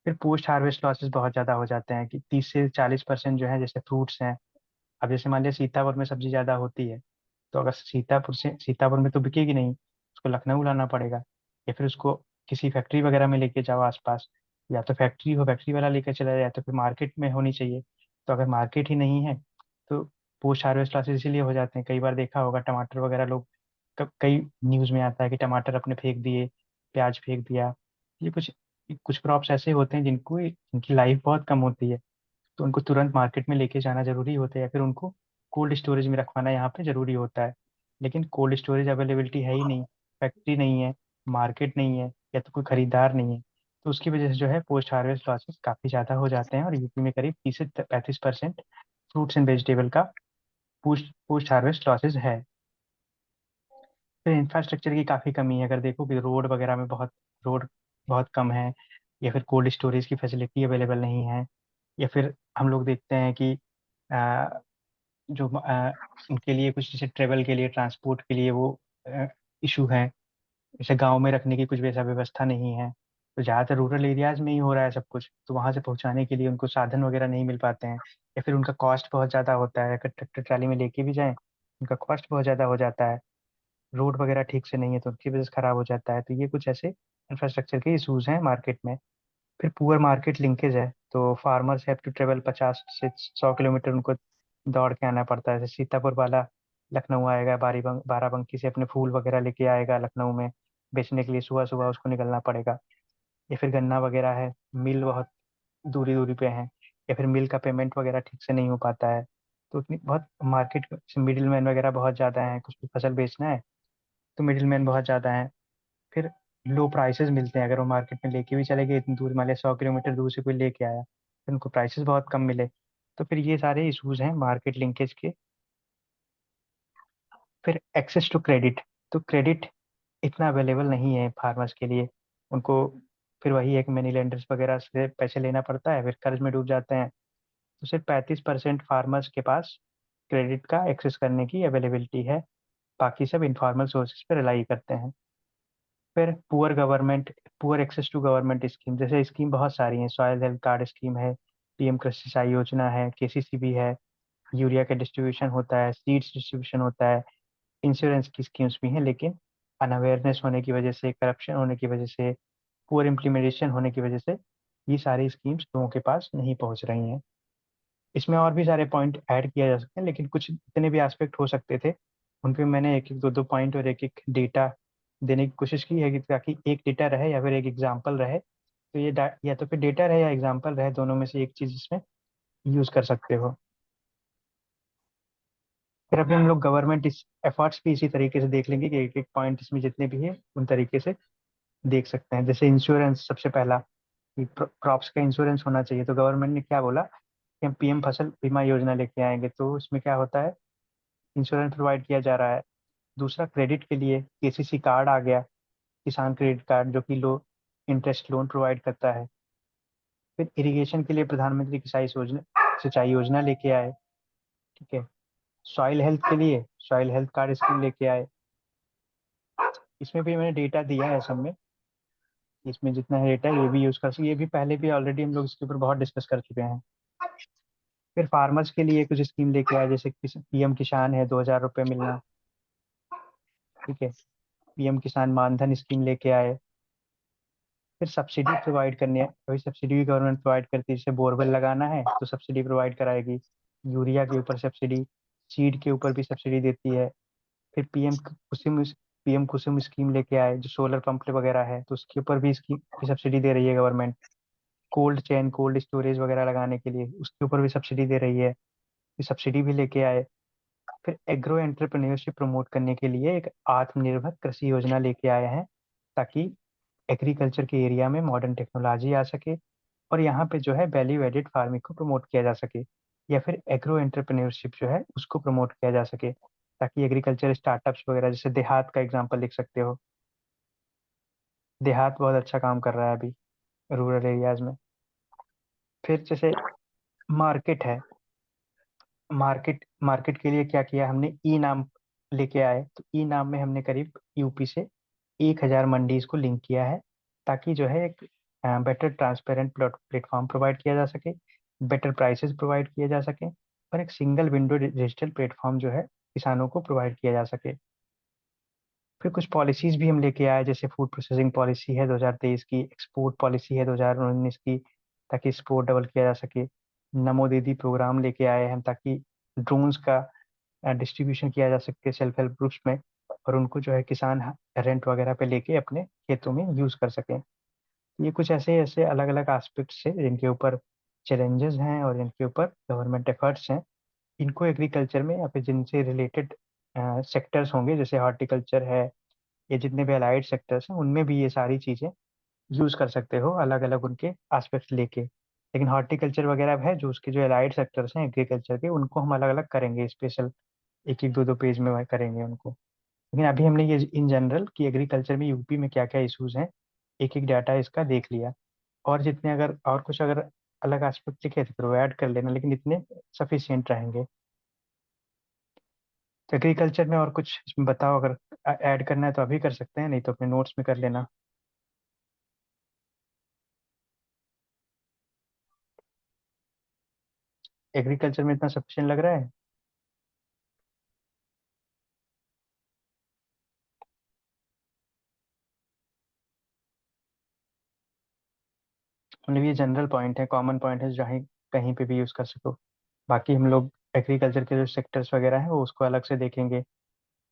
फिर पोस्ट हार्वेस्ट लॉसेस बहुत ज़्यादा हो जाते हैं, कि 30 से 40% जो है, जैसे फ्रूट्स हैं। अब जैसे मान लिया सीतापुर में सब्जी ज़्यादा होती है, तो अगर सीतापुर में तो बिकेगी नहीं, उसको लखनऊ लाना पड़ेगा, या फिर उसको किसी फैक्ट्री वगैरह में लेके जाओ आसपास। या तो फैक्ट्री हो, फैक्ट्री वाला लेकर चला जाए, या तो फिर मार्केट में होनी चाहिए। तो अगर मार्केट ही नहीं है, तो पोस्ट हार्वेस्ट लॉसेस इसीलिए हो जाते हैं। कई बार देखा होगा, टमाटर वगैरह लोग, कई न्यूज़ में आता है कि टमाटर अपने फेंक दिए, प्याज फेंक दिया। ये कुछ क्रॉप्स ऐसे होते हैं जिनको इनकी लाइफ बहुत कम होती है, तो उनको तुरंत मार्केट में लेके जाना जरूरी होता है, या फिर उनको कोल्ड स्टोरेज में रखवाना यहाँ पे जरूरी होता है। लेकिन कोल्ड स्टोरेज अवेलेबिलिटी है ही नहीं, फैक्ट्री नहीं है, मार्केट नहीं है, या तो कोई खरीदार नहीं है। तो उसकी वजह से जो है पोस्ट हार्वेस्ट लॉसेस काफ़ी ज़्यादा हो जाते हैं, और यूपी में करीब 30 से 35% फ्रूट्स एंड वेजिटेबल का पोस्ट पोस्ट हार्वेस्ट लॉसेज है। फिर इंफ्रास्ट्रक्चर की काफ़ी कमी है, अगर देखो कि रोड वगैरह में रोड बहुत कम है, या फिर कोल्ड स्टोरेज की फैसिलिटी अवेलेबल नहीं है, या फिर हम लोग देखते हैं कि आ, जो उनके लिए कुछ जैसे ट्रेवल के लिए, ट्रांसपोर्ट के लिए वो इशू है, जैसे गांव में रखने की कुछ वैसा व्यवस्था नहीं है। तो ज़्यादातर रूरल एरियाज में ही हो रहा है सब कुछ, तो वहां से पहुंचाने के लिए उनको साधन वगैरह नहीं मिल पाते हैं, या फिर उनका कॉस्ट बहुत ज़्यादा होता है। अगर ट्रैक्टर ट्राली में लेके भी जाएं, उनका कॉस्ट बहुत ज़्यादा हो जाता है। रोड वगैरह ठीक से नहीं है तो उनकी वजह से खराब हो जाता है। तो ये कुछ ऐसे इंफ्रास्ट्रक्चर के इशूज हैं मार्केट में। फिर पुअर मार्केट लिंकेज है, तो फार्मर्स हैव टू ट्रेवल 50 से 100 किलोमीटर उनको दौड़ के आना पड़ता है। जैसे सीतापुर वाला लखनऊ आएगा, बाराबंकी से अपने फूल वगैरह लेके आएगा लखनऊ में बेचने के लिए, सुबह सुबह उसको निकलना पड़ेगा। या फिर गन्ना वगैरह है, मिल बहुत दूरी दूरी पे है, या फिर मिल का पेमेंट वगैरह ठीक से नहीं हो पाता है। तो उतनी बहुत मार्केट मिडिल मैन वगैरह बहुत ज़्यादा है, कुछ भी फसल बेचना है तो मिडिल मैन बहुत ज़्यादा है। फिर लो प्राइसेस मिलते हैं, अगर वो मार्केट में लेके भी चले गए इतनी दूर, मान लिया 100 किलोमीटर दूर से कोई लेके आया, फिर उनको प्राइसेस बहुत कम मिले। तो फिर ये सारे इशूज हैं मार्केट लिंकेज के। फिर एक्सेस टू क्रेडिट, तो क्रेडिट इतना अवेलेबल नहीं है फार्मर्स के लिए। उनको फिर वही एक मनी लेंडर्स वगैरह से पैसे लेना पड़ता है, फिर कर्ज में डूब जाते हैं। तो सिर्फ 35% फार्मर्स के पास क्रेडिट का एक्सेस करने की अवेलेबिलिटी है, बाकी सब इनफॉर्मल सोर्सेज पर रिलाई करते हैं। फिर poor access to government scheme, जैसे स्कीम बहुत सारी हैं। सॉयल हेल्थ कार्ड स्कीम है, पीएम कृषि सिंचाई योजना है, केसीसीबी है, यूरिया का डिस्ट्रीब्यूशन होता है, सीड्स डिस्ट्रीब्यूशन होता है, इंश्योरेंस की स्कीम्स भी हैं। लेकिन अनअवेयरनेस होने की वजह से, करप्शन होने की वजह से, पुअर इम्प्लीमेंटेशन होने की वजह से ये सारी स्कीम्स लोगों के पास नहीं पहुंच रही हैं। इसमें और भी सारे पॉइंट ऐड किया जा सकते हैं, लेकिन कुछ जितने भी एस्पेक्ट हो सकते थे उन पे मैंने एक एक दो दो पॉइंट और एक एक डेटा देने की कोशिश की है, कि ताकि एक डेटा रहे या फिर एक एग्जाम्पल रहे। तो या तो फिर डेटा रहे या एग्जाम्पल रहे, दोनों में से एक चीज़ इसमें यूज़ कर सकते हो। फिर अभी हम लोग गवर्नमेंट इस एफर्ट्स भी इसी तरीके से देख लेंगे, कि एक एक पॉइंट इसमें जितने भी है उन तरीके से देख सकते हैं। जैसे इंश्योरेंस, सबसे पहला क्रॉप्स का इंश्योरेंस होना चाहिए। तो गवर्नमेंट ने क्या बोला कि हम पीएम फसल बीमा योजना लेके आएंगे, तो इसमें क्या होता है, इंश्योरेंस प्रोवाइड किया जा रहा है। दूसरा, क्रेडिट के लिए केसीसी कार्ड आ गया, किसान क्रेडिट कार्ड, जो कि लो इंटरेस्ट लोन प्रोवाइड करता है। फिर इरिगेशन के लिए प्रधानमंत्री सिंचाई योजना लेके आए। ठीक है। सॉइल हेल्थ के लिए सॉइल हेल्थ कार्ड स्कीम लेके आए। इसमें भी मैंने डेटा दिया है सब में, इसमें जितना है डेटा ये भी यूज कर सकते, ये भी पहले भी ऑलरेडी हम लोग इसके ऊपर बहुत डिस्कस कर चुके हैं। फिर फार्मर्स के लिए कुछ स्कीम लेके आए, जैसे पीएम किसान है, 2,000 रुपये मिलना। ठीक है। पीएम किसान मानधन स्कीम लेके आए। फिर सब्सिडी प्रोवाइड करनी है, अभी सब्सिडी भी गवर्नमेंट प्रोवाइड करती है। जैसे बोरवेल लगाना है तो सब्सिडी प्रोवाइड कराएगी, यूरिया के ऊपर सब्सिडी, सीड के ऊपर भी सब्सिडी देती है। फिर पीएम कुसुम स्कीम लेके आए, जो सोलर पंप वगैरह है, तो उसके ऊपर भी स्कीम की सब्सिडी दे रही है government. Cold chain, cold storage वगैरह लगाने के लिए उसके ऊपर भी सब्सिडी दे रही है, ये सब्सिडी भी लेके आए। फिर एग्रो एंटरप्रेन्योरशिप प्रमोट करने के लिए एक आत्मनिर्भर कृषि योजना लेके आए हैं, ताकि एग्रीकल्चर के एरिया में मॉडर्न टेक्नोलॉजी आ सके, और यहाँ पे जो है वैल्यू एडेड फार्मिंग को प्रमोट किया जा सके, या फिर एग्रो एंटरप्रेन्योरशिप जो है उसको प्रमोट किया जा सके, ताकि एग्रीकल्चर स्टार्टअप्स वगैरह, जैसे देहात का एग्जांपल लिख सकते हो। देहात बहुत अच्छा काम कर रहा है अभी रूरल एरियाज में। फिर जैसे मार्केट है, मार्केट के लिए क्या किया हमने, ई नाम लेके आए। तो ई नाम में हमने करीब यूपी से 1,000 मंडीज को लिंक किया है, ताकि जो है एक बेटर ट्रांसपेरेंट प्लेटफॉर्म प्रोवाइड किया जा सके, बेटर प्राइसेस प्रोवाइड किए जा सके, और एक सिंगल विंडो डिजिटल प्लेटफॉर्म जो है किसानों को प्रोवाइड किया जा सके। फिर कुछ पॉलिसीज भी हम लेके आए, जैसे फूड प्रोसेसिंग पॉलिसी है 2023 की, एक्सपोर्ट पॉलिसी है 2019 की, ताकि एक्सपोर्ट डबल किया जा सके। नमो दीदी प्रोग्राम लेके आए हैं, ताकि ड्रोन्स का डिस्ट्रीब्यूशन किया जा सके सेल्फ हेल्प ग्रुप्स में, और उनको जो है किसान रेंट वगैरह पे लेके अपने खेतों में यूज कर सकें। ये कुछ ऐसे ऐसे अलग अलग एस्पेक्ट्स हैं जिनके ऊपर चैलेंजेस हैं और जिनके ऊपर गवर्नमेंट एफर्ट्स हैं। इनको एग्रीकल्चर में या फिर जिनसे रिलेटेड सेक्टर्स होंगे, जैसे हॉर्टिकल्चर है, या जितने भी अलाइड सेक्टर्स हैं, उनमें भी ये सारी चीज़ें यूज़ कर सकते हो, अलग अलग उनके एस्पेक्ट्स लेके। लेकिन हॉर्टिकल्चर वगैरह है, जो उसके जो अलाइड सेक्टर्स हैं एग्रीकल्चर के, उनको हम अलग अलग करेंगे, स्पेशल एक एक दो दो पेज में करेंगे उनको। लेकिन अभी हमने ये इन जनरल कि एग्रीकल्चर में यूपी में क्या क्या इश्यूज हैं, एक एक डाटा इसका देख लिया। और जितने अगर और कुछ अगर अलग एस्पेक्ट लिखे थे तो वो ऐड कर लेना, लेकिन इतने सफिशियंट रहेंगे। तो एग्रीकल्चर में और कुछ इसमें बताओ, अगर ऐड करना है तो अभी कर सकते हैं, नहीं तो अपने नोट्स में कर लेना। एग्रीकल्चर में इतना सफिशियंट लग रहा है? मतलब ये जनरल पॉइंट है, कॉमन पॉइंट है, जहाँ कहीं पे भी यूज़ कर सको। बाकी हम लोग एग्रीकल्चर के जो सेक्टर्स वगैरह हैं वो उसको अलग से देखेंगे।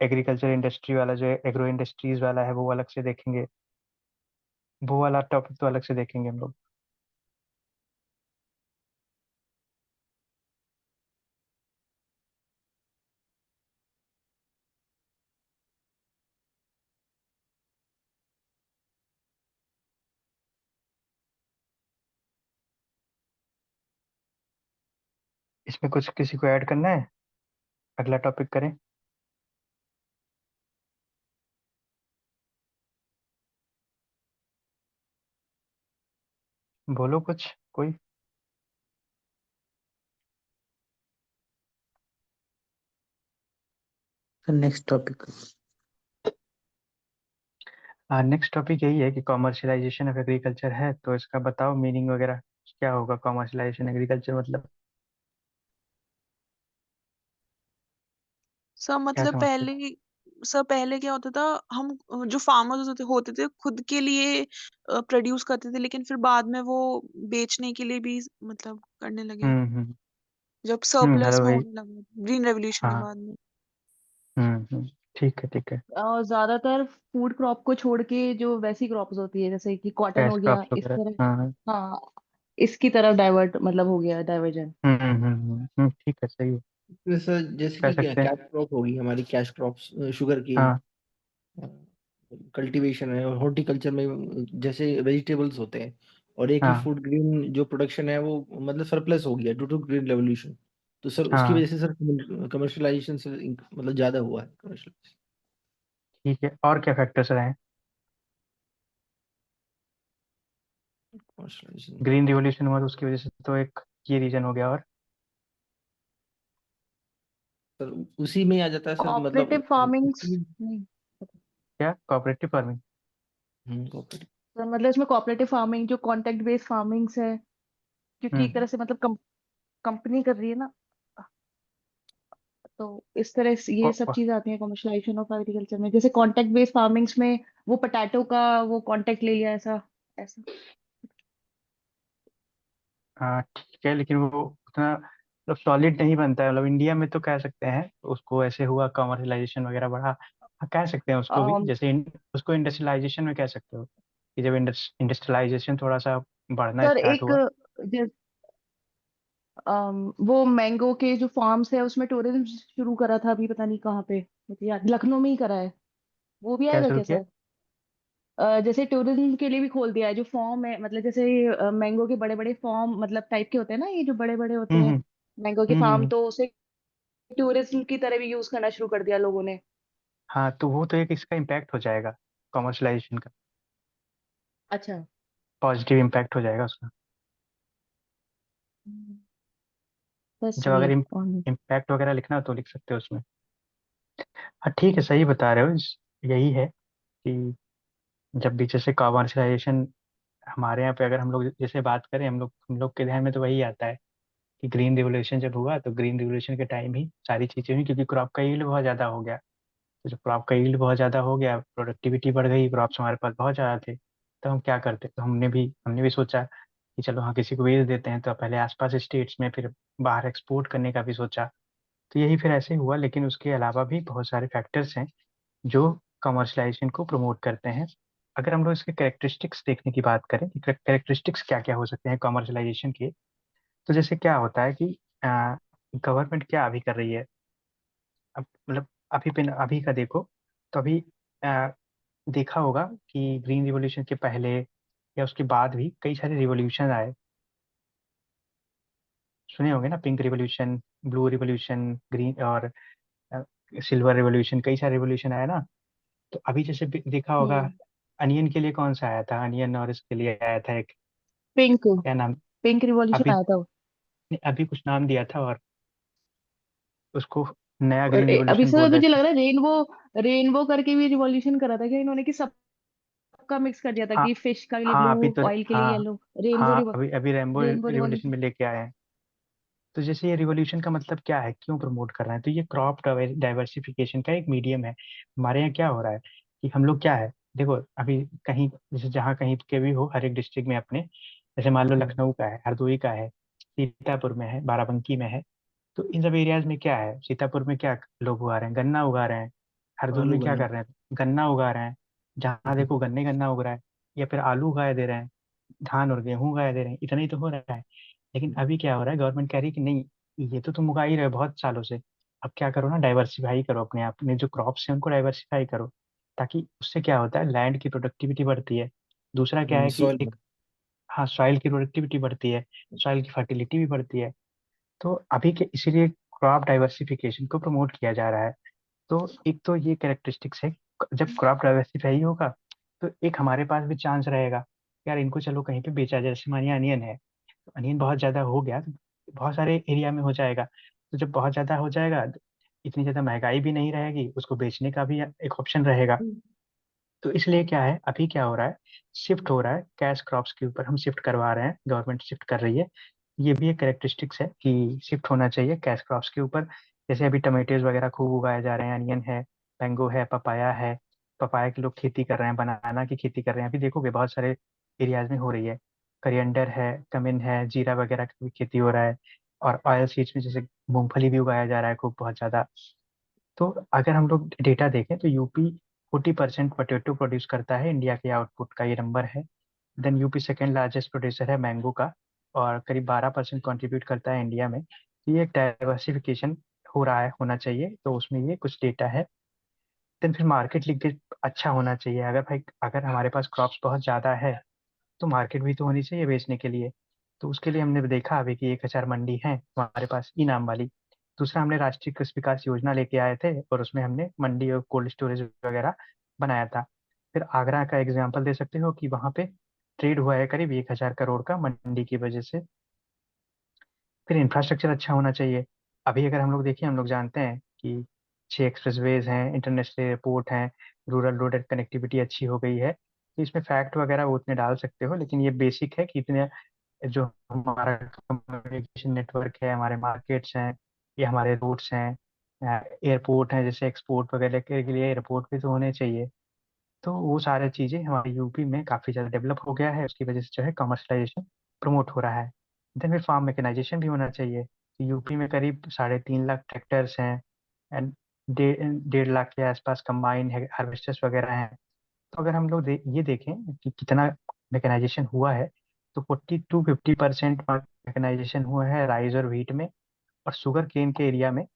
एग्रीकल्चर इंडस्ट्री वाला जो एग्रो इंडस्ट्रीज वाला है वो अलग से देखेंगे। वो वाला टॉपिक तो अलग से देखेंगे हम लोग। इसमें कुछ किसी को ऐड करना है? अगला टॉपिक करें? बोलो कुछ कोई। Next topic. नेक्स्ट टॉपिक यही है कि कॉमर्शलाइजेशन ऑफ एग्रीकल्चर है, तो इसका बताओ मीनिंग वगैरह क्या होगा कॉमर्शलाइजेशन एग्रीकल्चर मतलब। सर क्या मतलब समझते हो? पहले क्या होता था, हम जो फार्मर्स होते थे खुद के लिए प्रोड्यूस करते थे, लेकिन फिर बाद में वो बेचने के लिए भी मतलब करने लगे, हम्म। जब सरप्लस हेलो में भाई। होने लगा ग्रीन रेवोल्यूशन के हाँ। बाद में। ठीक है ठीक है। ज्यादातर फूड क्रॉप को छोड़ के जो वैसी क्रॉप्स होती है जैसे कि कॉटन कैश हो गया क्रॉप्स इस वगैरह, तरह। हाँ। हाँ, इसकी तरफ डाइवर्ट मतलब हो गया डाइवर्जन। ठीक है, सही है। सर जैसे कह कि क्या सकते हैं। कैश क्रॉप होगी हमारी, कैश क्रॉप्स, शुगर केन, हाँ कल्टीवेशन है, और हॉर्टिकल्चर में जैसे वेजिटेबल्स होते हैं। और एक ही हाँ फूड ग्रीन जो प्रोडक्शन है वो मतलब सरप्लस हो गया ड्यू टू ग्रीन रेवोल्यूशन। तो सर उसकी हाँ। वजह से सर कमर्शलाइजेशन से मतलब ज्यादा हुआ है ठीक है, और क्या फैक्टर्स रहे हैं? कमर्शलाइजेशन। ग्रीन रिवॉल्यूशन हुआ तो उसकी वजह से तो एक ये रीजन हो गया। और सर उसी में आ जाता है सर, मतलब कोऑपरेटिव फार्मिंग उसकी। नहीं। क्या कोऑपरेटिव फार्मिंग? cooperative। तो मतलब इसमें कोऑपरेटिव फार्मिंग जो कॉन्टेक्ट बेस्ड फार्मिंग्स है, क्योंकि एक हम्म। तरह से मतलब कंपनी कर रही है ना, तो इस तरह से ये सब चीज आती है कमर्शलाइजेशन ऑफ एग्रीकल्चर में। जैसे कॉन्टेक्ट बेस्ड फार्मिंग्स में वो पोटैटो का वो कॉन्टेक्ट ले लिया, ऐसा ऐसा। हाँ ठीक है, लेकिन वो उतना मतलब सॉलिड नहीं बनता है। मतलब इंडिया में तो कह सकते हैं उसको ऐसे हुआ कमर्शलाइजेशन वगैरह बढ़ा। हाँ, कह सकते हैं उसको भी, जैसे उसको इंडस्ट्रियलाइजेशन में कह सकते हो कि जब इंडस्ट्रियलाइजेशन थोड़ा सा बढ़ना सर स्टार्ट एक हुआ। वो मैंगो के जो फार्म्स है उसमें टूरिज्म शुरू करा था, अभी पता नहीं कहाँ पे, मुझे याद, लखनऊ में ही करा है। वो भी क्या आएगा शुरू क्या किया? सर? जैसे टूरिज्म के लिए भी खोल दिया है जो फॉर्म है, मतलब जैसे मैंगो के बड़े बड़े फॉर्म मतलब टाइप के होते हैं ना, ये जो बड़े बड़े होते हम्म हैं हम्म मैंगो के फार्म, हम्म। तो उसे टूरिज्म की तरह भी यूज करना शुरू कर दिया लोगों ने। हाँ, तो वो तो एक इसका इम्पैक्ट हो जाएगा कमर्शलाइजेशन का। अच्छा। पॉजिटिव इम्पैक्ट हो जाएगा उसका। हम्म, बस जब सही अगर है। और इम्पैक्ट वगैरह लिखना हो तो लिख सकते हो उसमें। हाँ ठीक है, सही बता रहे हो। यही है कि जब भी जैसे कमर्शलाइजेशन हमारे यहाँ पे अगर हम लोग जैसे बात करें, हम लोग के ध्यान में तो वही आता है कि ग्रीन रिवोल्यूशन जब हुआ तो ग्रीन रिवोल्यूशन के टाइम ही सारी चीज़ें हुई, क्योंकि क्रॉप का यील्ड बहुत ज़्यादा हो गया। तो जब क्रॉप का यील्ड बहुत ज़्यादा हो गया, प्रोडक्टिविटी बढ़ गई, क्रॉप्स हमारे पास बहुत ज़्यादा थे, तो हम क्या करते, तो हमने भी सोचा कि चलो हाँ किसी को बेच देते हैं। तो पहले आसपास स्टेट्स में, फिर बाहर एक्सपोर्ट करने का भी सोचा। तो यही फिर ऐसे हुआ, लेकिन उसके अलावा भी बहुत सारे फैक्टर्स हैं जो कमर्शलाइजेशन को प्रमोट करते हैं। अगर हम लोग इसके कैरेक्टरिस्टिक्स देखने की बात करें कि कैरेक्टरिस्टिक्स क्या क्या हो सकते हैं कमर्शलाइजेशन के, तो जैसे क्या होता है कि गवर्नमेंट क्या अभी कर रही है। अब मतलब अभी का देखो, तो अभी आ, देखा होगा कि ग्रीन रिवॉल्यूशन के पहले या उसके बाद भी कई सारे रिवॉल्यूशन आए। सुने होंगे ना, pink revolution, blue revolution, green और सिल्वर रिवॉल्यूशन, कई सारे रिवॉल्यूशन आए ना। तो अभी जैसे देखा होगा, हम्म अनियन के लिए कौन सा आया था, अनियन और इसके लिए आया था एक पिंक क्या नाम, पिंक रिवॉल्यूशन अभी आया था वो। अभी कुछ नाम दिया था, और उसको नया और ग्रीन अभी रिवोल्यूशन से बोल तो रहे मुझे थे। लग रहा है रेनबो करके भी रिवॉल्यूशन करा था क्या इन्होंने, कि सबका मिक्स कर दिया था, हाँ कि फिश के लिए हाँ, ब्लू, अभी तो, ऑयल के लिए हाँ येलो। रेनबो हाँ, अभी अभी रेनबो रेनबो रिवोल्यूशन रिवॉल्यूशन। में लेके आए हैं। तो जैसे ये रिवॉल्यूशन का मतलब क्या है, क्यों प्रमोट कर रहे हैं, तो ये क्रॉप डाइवर्सिफिकेशन का एक मीडियम है। हमारे यहाँ क्या हो रहा है कि हम लोग क्या है, देखो अभी कहीं, जैसे जहाँ कहीं के भी हो, हर एक डिस्ट्रिक्ट में अपने, जैसे मान लो लखनऊ का है, हरदोई का है, सीतापुर में है, बाराबंकी में है। तो इन सब एरियाज में क्या है, सीतापुर में क्या लोग उगा रहे हैं, गन्ना उगा रहे हैं। हरदोई आलू में क्या गन्ना। कर रहे हैं, गन्ना उगा रहे हैं। जहाँ हम्म, देखो गन्ने गन्ना उग रहा है, या फिर आलू उगाए दे रहे हैं, धान और गेहूं उगाए दे रहे हैं, इतना ही तो हो रहा है। लेकिन अभी क्या हो रहा है, गवर्नमेंट कह रही है कि नहीं, ये तो तुम उगा ही रहे हो बहुत सालों से, अब क्या करो ना, डाइवर्सिफाई करो, अपने जो क्रॉप्स हैं उनको डाइवर्सिफाई करो। ताकि उससे क्या होता है, लैंड की प्रोडक्टिविटी बढ़ती है। दूसरा क्या है कि सॉइल। एक, हाँ, सॉइल की प्रोडक्टिविटी बढ़ती है, सॉइल की फर्टिलिटी भी बढ़ती है। तो अभी के इसीलिए क्रॉप डाइवर्सिफिकेशन को प्रमोट किया जा रहा है। तो एक तो ये कैरेक्टरिस्टिक्स है, जब क्रॉप डाइवर्सिफाई होगा तो एक हमारे पास भी चांस रहेगा, यार इनको चलो कहीं पे बेचा जाए। जैसे मानिए अनियन है, तो अनियन बहुत ज़्यादा हो गया तो बहुत सारे एरिया में हो जाएगा। तो जब बहुत ज़्यादा हो जाएगा तो इतनी ज़्यादा महंगाई भी नहीं रहेगी, उसको बेचने का भी एक ऑप्शन रहेगा। तो इसलिए क्या है, अभी क्या हो रहा है, शिफ्ट हो रहा है कैश क्रॉप्स के ऊपर, हम शिफ्ट करवा रहे हैं, गवर्नमेंट शिफ्ट कर रही है। ये भी एक कैरेक्टरिस्टिक्स है कि शिफ्ट होना चाहिए कैश क्रॉप्स के ऊपर। जैसे अभी टमाटोज वगैरह खूब उगाए जा रहे हैं, अनियन है, मैंगो है, पपाया है। पपाया की लोग खेती कर रहे हैं, बनाना की खेती कर रहे हैं, अभी देखोगे बहुत सारे एरियाज में हो रही है। करियंडर है, कमिन है, जीरा वगैरह की भी खेती हो रहा है। और ऑयल सीड्स में जैसे मूंगफली भी उगाया जा रहा है खूब, बहुत ज़्यादा। तो अगर हम लोग डेटा देखें तो यूपी 40% पोटेटो प्रोड्यूस करता है, इंडिया के आउटपुट का ये नंबर है। Then UP second largest producer है मैंगो का, और करीब 12% कंट्रीब्यूट करता है इंडिया में। तो ये एक डाइवर्सिफिकेशन हो रहा है, होना चाहिए, तो उसमें ये कुछ डेटा है। देन फिर मार्केट लिंकेज अच्छा होना चाहिए। अगर भाई, अगर हमारे पास क्रॉप्स बहुत ज़्यादा है तो मार्केट भी तो होनी चाहिए बेचने के लिए। तो उसके लिए हमने देखा अभी कि 1,000 मंडी है हमारे पास, ई नाम वाली। दूसरा, हमने राष्ट्रीय कृषि विकास योजना लेके आए थे, और उसमें हमने मंडी और कोल्ड स्टोरेज वगैरह बनाया था। फिर आगरा का एग्जाम्पल दे सकते हो कि वहाँ पे ट्रेड हुआ है करीब 1,000 करोड़ का मंडी की वजह से। फिर इंफ्रास्ट्रक्चर अच्छा होना चाहिए। अभी अगर हम लोग देखिए, हम लोग जानते हैं कि 6 एक्सप्रेसवेज हैं, इंटरनेशनल एयरपोर्ट हैं, रूरल रोड कनेक्टिविटी अच्छी हो गई है। तो इसमें फैक्ट वगैरह वो उतने डाल सकते हो, लेकिन ये बेसिक है कि इतने, जो हमारा कम्युनिकेशन नेटवर्क है, हमारे मार्केट्स हैं, ये हमारे रोड्स हैं, एयरपोर्ट हैं, जैसे एक्सपोर्ट वगैरह के लिए एयरपोर्ट भी तो होने चाहिए। तो वो सारी चीज़ें हमारे यूपी में काफ़ी ज़्यादा डेवलप हो गया है, उसकी वजह से जो है कमर्शलाइजेशन प्रमोट हो रहा है। देन फिर फार्म मैकेनाइजेशन भी होना चाहिए। तो यूपी में करीब 3.5 लाख ट्रैक्टर्स हैं, एंड 1.5 लाख के आसपास कंबाइन है, हार्वेस्टर्स वगैरह हैं। तो अगर हम लोग ये देखें कि कितना मैकेनाइजेशन हुआ है, तो 40 to 50% मैकेनाइजेशन हुआ है राइस और व्हीट में। और शुगर केन के एरिया में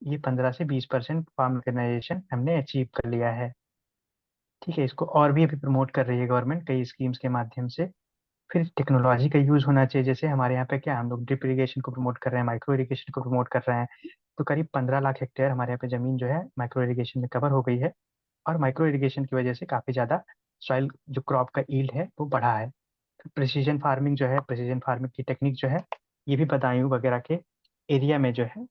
ये 15 से 20% फार्म मैकेनाइजेशन हमने अचीव कर लिया है। ठीक है, इसको और भी अभी प्रमोट कर रही है गवर्नमेंट कई स्कीम्स के माध्यम से। फिर टेक्नोलॉजी का यूज होना चाहिए। जैसे हमारे यहाँ पे क्या, हम लोग ड्रिप इरिगेशन को प्रमोट कर रहे हैं, माइक्रो इरिगेशन को प्रमोट कर रहे हैं। तो करीब 15 लाख हेक्टेयर हमारे यहाँ पे जमीन जो है माइक्रो इरिगेशन में कवर हो गई है। और माइक्रो इरिगेशन की वजह से काफ़ी ज़्यादा सॉइल जो क्रॉप का ईल्ड है वो बढ़ा है। प्रिसीजन फार्मिंग जो है, प्रिसीजन फार्मिंग की टेक्निक जो है, ये भी बदायूं वगैरह के एरिया में जो है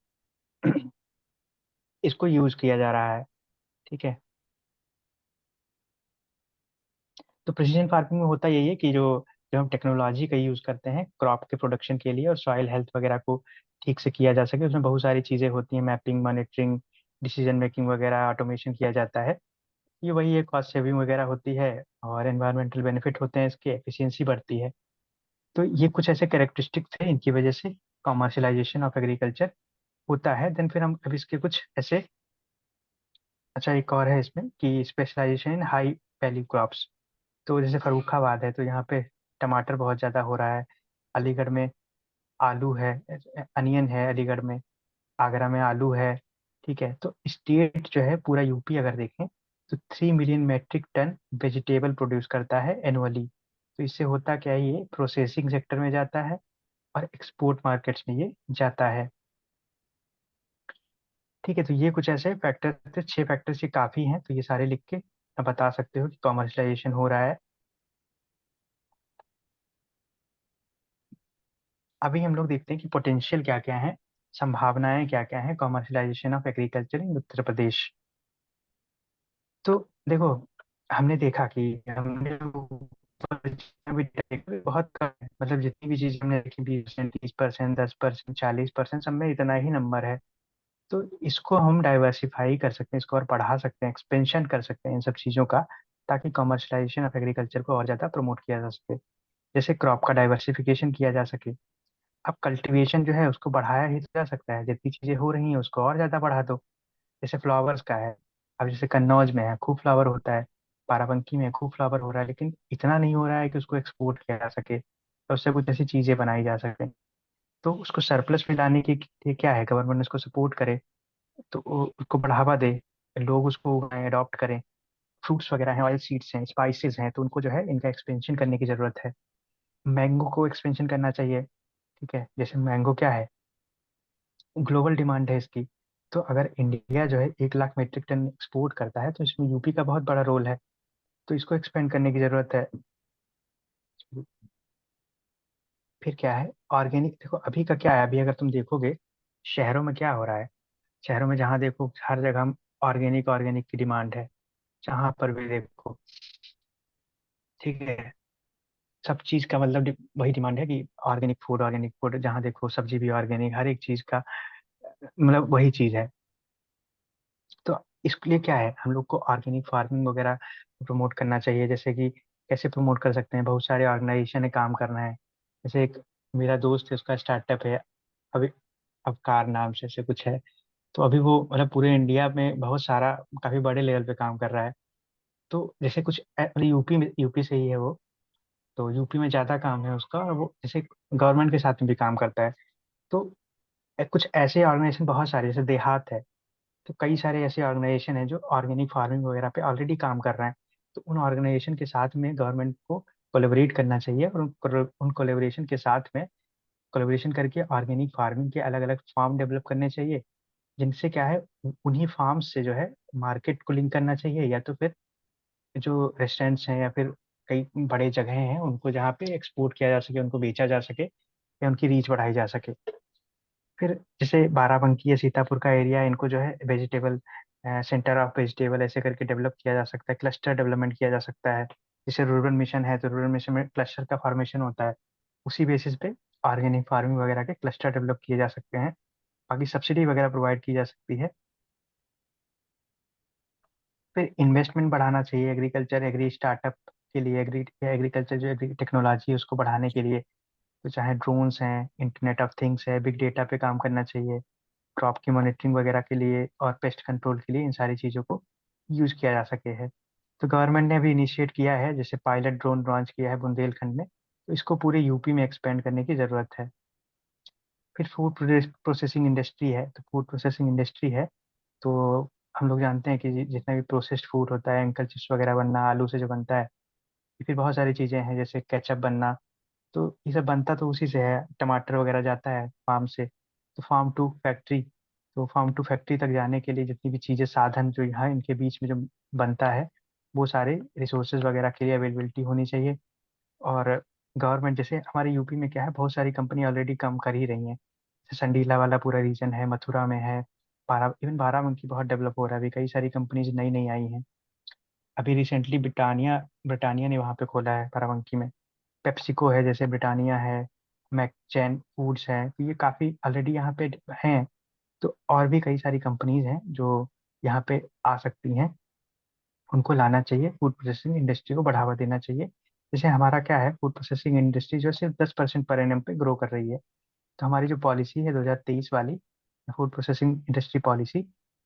इसको यूज किया जा रहा है। ठीक है, तो प्रिसीजन फार्मिंग में होता यही है कि जो जो हम टेक्नोलॉजी का यूज़ करते हैं क्रॉप के प्रोडक्शन के लिए, और सॉइल हेल्थ वगैरह को ठीक से किया जा सके, उसमें बहुत सारी चीज़ें होती हैं, मैपिंग, मॉनिटरिंग, डिसीजन मेकिंग वगैरह, ऑटोमेशन किया जाता है। ये वही है, कॉस्ट सेविंग वगैरह होती है, और एनवायरमेंटल बेनिफिट होते हैं, इसकी एफिशिएंसी बढ़ती है। तो ये कुछ ऐसे कैरेक्टरिस्टिक थे, इनकी वजह से कॉमर्शलाइजेशन ऑफ एग्रीकल्चर होता है। देन फिर हम अब इसके कुछ ऐसे, अच्छा एक और है इसमें कि specialisation in high value crops. तो जैसे फर्रुखाबाद है तो यहाँ पे टमाटर बहुत ज़्यादा हो रहा है, अलीगढ़ में आलू है, अनियन है अलीगढ़ में, आगरा में आलू है। ठीक है, तो स्टेट जो है पूरा यूपी अगर देखें तो 3 million metric ton vegetable produce करता है एनुअली। तो इससे होता क्या है, ये प्रोसेसिंग सेक्टर में जाता है और एक्सपोर्ट मार्केट्स में ये जाता है। ठीक है, तो ये कुछ ऐसे फैक्टर थे, 6 फैक्टर्स ये काफ़ी हैं, तो ये सारे लिख के आप बता सकते हो कि कॉमर्शलाइजेशन हो रहा है। अभी हम लोग देखते हैं कि पोटेंशियल क्या क्या है, संभावनाएं क्या क्या है commercialisation of agriculture in Uttar Pradesh. तो देखो, हमने देखा कि हमने ऊपर जितना भी देखा, बहुत कम है। मतलब जितनी भी चीज हमने देखी, 20%, 30%, 10%, 40%, सब में इतना ही नंबर है। तो इसको हम डाइवर्सिफाई कर सकते हैं, इसको और बढ़ा सकते हैं, एक्सपेंशन कर सकते हैं इन सब चीज़ों का, ताकि कमर्शलाइजेशन ऑफ एग्रीकल्चर को और ज़्यादा प्रमोट किया जा सके। जैसे क्रॉप का डाइवर्सिफिकेशन किया जा सके। अब कल्टीवेशन जो है उसको बढ़ाया ही जा सकता है, जितनी चीज़ें हो रही हैं उसको और ज़्यादा बढ़ा दो। जैसे फ्लावर्स का है, अब जैसे कन्नौज में है खूब फ्लावर होता है, बाराबंकी में खूब फ्लावर हो रहा है, लेकिन इतना नहीं हो रहा है कि उसको एक्सपोर्ट किया जा सके, तो उससे कुछ ऐसी चीज़ें बनाई जा सके। तो उसको सरप्लस में लाने के लिए क्या है, गवर्नमेंट उसको सपोर्ट करे, तो उसको बढ़ावा दे, लोग उसको उगाएं, अडॉप्ट करें। फ्रूट्स वगैरह हैं, ऑयल सीड्स हैं, स्पाइसेस हैं, तो उनको जो है इनका एक्सपेंशन करने की ज़रूरत है। मैंगो को एक्सपेंशन करना चाहिए। ठीक है, जैसे मैंगो क्या है, ग्लोबल डिमांड है इसकी। तो अगर इंडिया जो है 1 लाख मीट्रिक टन एक्सपोर्ट करता है, तो इसमें यूपी का बहुत बड़ा रोल है। तो इसको एक्सपेंड करने की ज़रूरत है। फिर क्या है, ऑर्गेनिक। देखो अभी का क्या है, अभी अगर तुम देखोगे शहरों में क्या हो रहा है, शहरों में जहाँ देखो हर जगह ऑर्गेनिक ऑर्गेनिक की डिमांड है, जहाँ पर भी देखो। ठीक है, सब चीज का मतलब वही डिमांड है कि ऑर्गेनिक फूड, जहाँ देखो सब्जी भी ऑर्गेनिक, हर एक चीज का मतलब वही चीज है। तो इसके लिए क्या है, हम लोग को ऑर्गेनिक फार्मिंग वगैरह प्रमोट करना चाहिए। जैसे कि कैसे प्रमोट कर सकते हैं, बहुत सारे ऑर्गेनाइजेशन है काम करना है। जैसे एक मेरा दोस्त है, उसका स्टार्टअप है अभी, अवकार नाम से ऐसे कुछ है। तो अभी वो मतलब पूरे इंडिया में बहुत सारा, काफी बड़े लेवल पे काम कर रहा है। तो जैसे कुछ यूपी में, यूपी से ही है वो। तो यूपी में ज्यादा काम है उसका, और वो जैसे गवर्नमेंट के साथ में भी काम करता है। तो कुछ ऐसे ऑर्गेनाइजेशन बहुत सारे, जैसे देहात है, तो कई सारे ऐसे ऑर्गेनाइजेशन हैं जो ऑर्गेनिक फार्मिंग वगैरह पे ऑलरेडी काम कर रहे हैं। तो उन ऑर्गेनाइजेशन के साथ में गवर्नमेंट को कोलेबरेट करना चाहिए, और उन कोलेबरेशन के साथ में कोलेबरेशन करके ऑर्गेनिक फार्मिंग के अलग अलग फार्म डेवलप करने चाहिए, जिनसे क्या है, उन्हीं फार्म से जो है मार्केट को लिंक करना चाहिए, या तो फिर जो रेस्टोरेंट्स हैं या फिर कई बड़े जगह हैं उनको, जहाँ पे एक्सपोर्ट किया जा सके, उनको बेचा जा सके, या उनकी रीच बढ़ाई जा सके। फिर जैसे बाराबंकी या सीतापुर का एरिया, इनको जो है वेजिटेबल सेंटर ऑफ वेजिटेबल ऐसे करके डेवलप किया जा सकता है, क्लस्टर डेवलपमेंट किया जा सकता है। जैसे रूरल मिशन है, तो रूरल मिशन में क्लस्टर का फॉर्मेशन होता है, उसी बेसिस पे ऑर्गेनिक फार्मिंग वगैरह के क्लस्टर डेवलप किए जा सकते हैं। बाकी सब्सिडी वगैरह प्रोवाइड की जा सकती है। फिर इन्वेस्टमेंट बढ़ाना चाहिए एग्रीकल्चर, एग्री स्टार्टअप के लिए, एग्रीकल्चर जो एग्री टेक्नोलॉजी है उसको बढ़ाने के लिए। तो चाहे ड्रोन्स हैं, इंटरनेट ऑफ थिंग्स है, बिग डेटा पे काम करना चाहिए, क्रॉप की मॉनिटरिंग वगैरह के लिए और पेस्ट कंट्रोल के लिए, इन सारी चीज़ों को यूज किया जा सके है। तो गवर्नमेंट ने अभी इनिशिएट किया है, जैसे पायलट ड्रोन लॉन्च किया है बुंदेलखंड में, तो इसको पूरे यूपी में एक्सपेंड करने की ज़रूरत है। फिर फूड प्रोसेसिंग इंडस्ट्री है, तो फूड प्रोसेसिंग इंडस्ट्री है, तो हम लोग जानते हैं कि जितना भी प्रोसेस्ड फूड होता है, अंकल चिप्स वगैरह बनना आलू से जो बनता है, फिर बहुत सारी चीज़ें हैं जैसे केचप बनना, तो ये सब बनता तो उसी से है, टमाटर वगैरह जाता है फार्म से, तो फार्म टू फैक्ट्री। तो फार्म टू फैक्ट्री तक जाने के लिए जितनी भी चीज़ें, साधन जो यहाँ इनके बीच में जो बनता है, वो सारे रिसोर्सेज वगैरह के लिए अवेलेबिलिटी होनी चाहिए। और गवर्नमेंट, जैसे हमारे यूपी में क्या है, बहुत सारी कंपनी ऑलरेडी काम कर ही रही हैं। जैसे संडीला वाला पूरा रीजन है, मथुरा में है, इवन बाराबंकी बहुत डेवलप हो रहा है, अभी कई सारी कंपनीज नई नई आई हैं। अभी रिसेंटली ब्रिटानिया ब्रिटानिया ने वहाँ पे खोला है बाराबंकी में। पेप्सिको है, जैसे ब्रिटानिया है, मैकचेन फूड्स है, तो ये काफ़ी ऑलरेडी यहाँ पे हैं। तो और भी कई सारी कंपनीज हैं जो यहाँ पे आ सकती हैं, उनको लाना चाहिए, फूड प्रोसेसिंग इंडस्ट्री को बढ़ावा देना चाहिए। जैसे हमारा क्या है, फूड प्रोसेसिंग इंडस्ट्री जो सिर्फ 10% पर एनम पे ग्रो कर रही है। तो हमारी जो पॉलिसी है 2023 वाली फूड प्रोसेसिंग इंडस्ट्री पॉलिसी,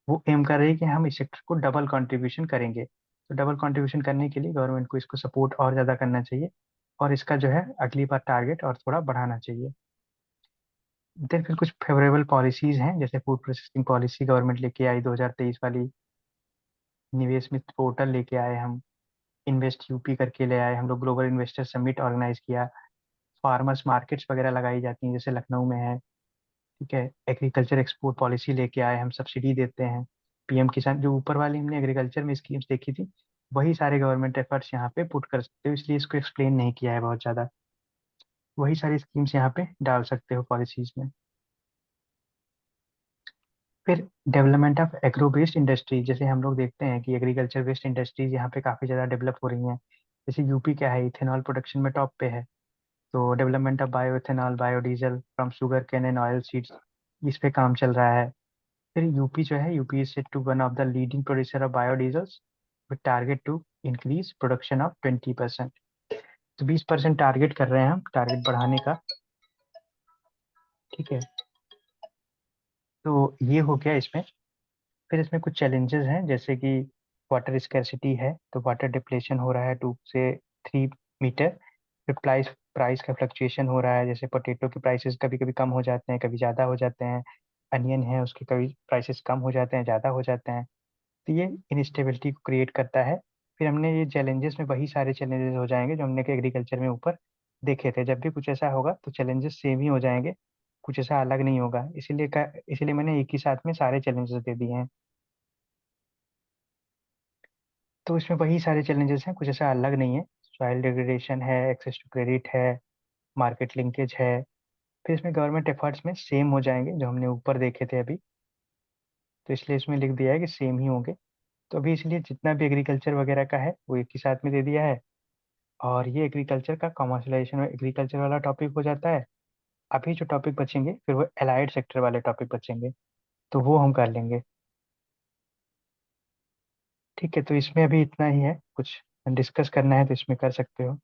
वो एम कर रही है कि हम इस सेक्टर को डबल कंट्रीब्यूशन करेंगे। तो डबल कंट्रीब्यूशन करने के लिए गवर्नमेंट को इसको सपोर्ट और ज़्यादा करना चाहिए, और इसका जो है अगली बार टारगेट और थोड़ा बढ़ाना चाहिए। देन फिर कुछ फेवरेबल पॉलिसीज हैं, जैसे फूड प्रोसेसिंग पॉलिसी गवर्नमेंट लेके आई 2023 वाली, निवेश मित्र पोर्टल लेके आए हम, इन्वेस्ट यूपी करके ले आए हम लोग, ग्लोबल इन्वेस्टर समिट ऑर्गेनाइज किया, फार्मर्स मार्केट्स वगैरह लगाई जाती हैं जैसे लखनऊ में है। ठीक है, एग्रीकल्चर एक्सपोर्ट पॉलिसी लेके आए हम, सब्सिडी देते हैं। पीएम किसान, जो ऊपर वाली हमने एग्रीकल्चर में स्कीम्स देखी थी, वही सारे गवर्नमेंट एफर्ट्स यहाँ पे पुट कर सकते हो, इसलिए इसको एक्सप्लेन नहीं किया है बहुत ज़्यादा। वही सारी स्कीम्स यहाँ पे डाल सकते हो पॉलिसीज में। फिर development of agro based industry, जैसे हम लोग देखते हैं कि एग्रीकल्चर बेस्ड इंडस्ट्रीज यहाँ पे काफ़ी ज़्यादा डेवलप हो रही हैं। जैसे यूपी क्या है, इथेनॉल प्रोडक्शन में टॉप पे है, तो development of bio ethanol, biodiesel from sugar cane and oil seeds, इस पे काम चल रहा है। फिर यूपी जो है, UP is set to one of the leading producer of biodiesels with target to increase production of 20%। तो 20% टारगेट कर रहे हैं हम, टारगेट बढ़ाने का। ठीक है, तो ये हो गया इसमें। फिर इसमें कुछ चैलेंजेस हैं, जैसे कि वाटर स्कैर्सिटी है, तो वाटर डिप्लेशन हो रहा है 2 से 3 मीटर। फिर प्राइस प्राइस का फ्लक्चुएशन हो रहा है, जैसे पोटैटो के प्राइसेस कभी कभी कम हो जाते हैं, कभी ज़्यादा हो जाते हैं। अनियन है, उसके कभी प्राइसेस कम हो जाते हैं, ज़्यादा हो जाते हैं। तो ये इनस्टेबिलिटी को क्रिएट करता है। फिर हमने ये चैलेंजेस में वही सारे चैलेंजेस हो जाएंगे जो हमने एग्रीकल्चर में ऊपर देखे थे। जब भी कुछ ऐसा होगा तो चैलेंजेस सेम ही हो जाएंगे, कुछ ऐसा अलग नहीं होगा। इसीलिए मैंने एक ही साथ में सारे चैलेंजेस दे दिए हैं। तो इसमें वही सारे चैलेंजेस हैं, कुछ ऐसा अलग नहीं है। सॉइल डिग्रेडेशन है, एक्सेस टू क्रेडिट है, मार्केट लिंकेज है। फिर इसमें गवर्नमेंट एफर्ट्स में सेम हो जाएंगे जो हमने ऊपर देखे थे अभी, तो इसलिए इसमें लिख दिया है कि सेम ही होंगे। तो अभी इसलिए जितना भी एग्रीकल्चर वगैरह का है वो एक ही साथ में दे दिया है। और ये एग्रीकल्चर का कॉमर्शलाइजेशन और एग्रीकल्चर वाला टॉपिक हो जाता है। अभी जो टॉपिक बचेंगे फिर वो एलाइड सेक्टर वाले टॉपिक बचेंगे, तो वो हम कर लेंगे। ठीक है, तो इसमें अभी इतना ही है। कुछ डिस्कस करना है तो इसमें कर सकते हो।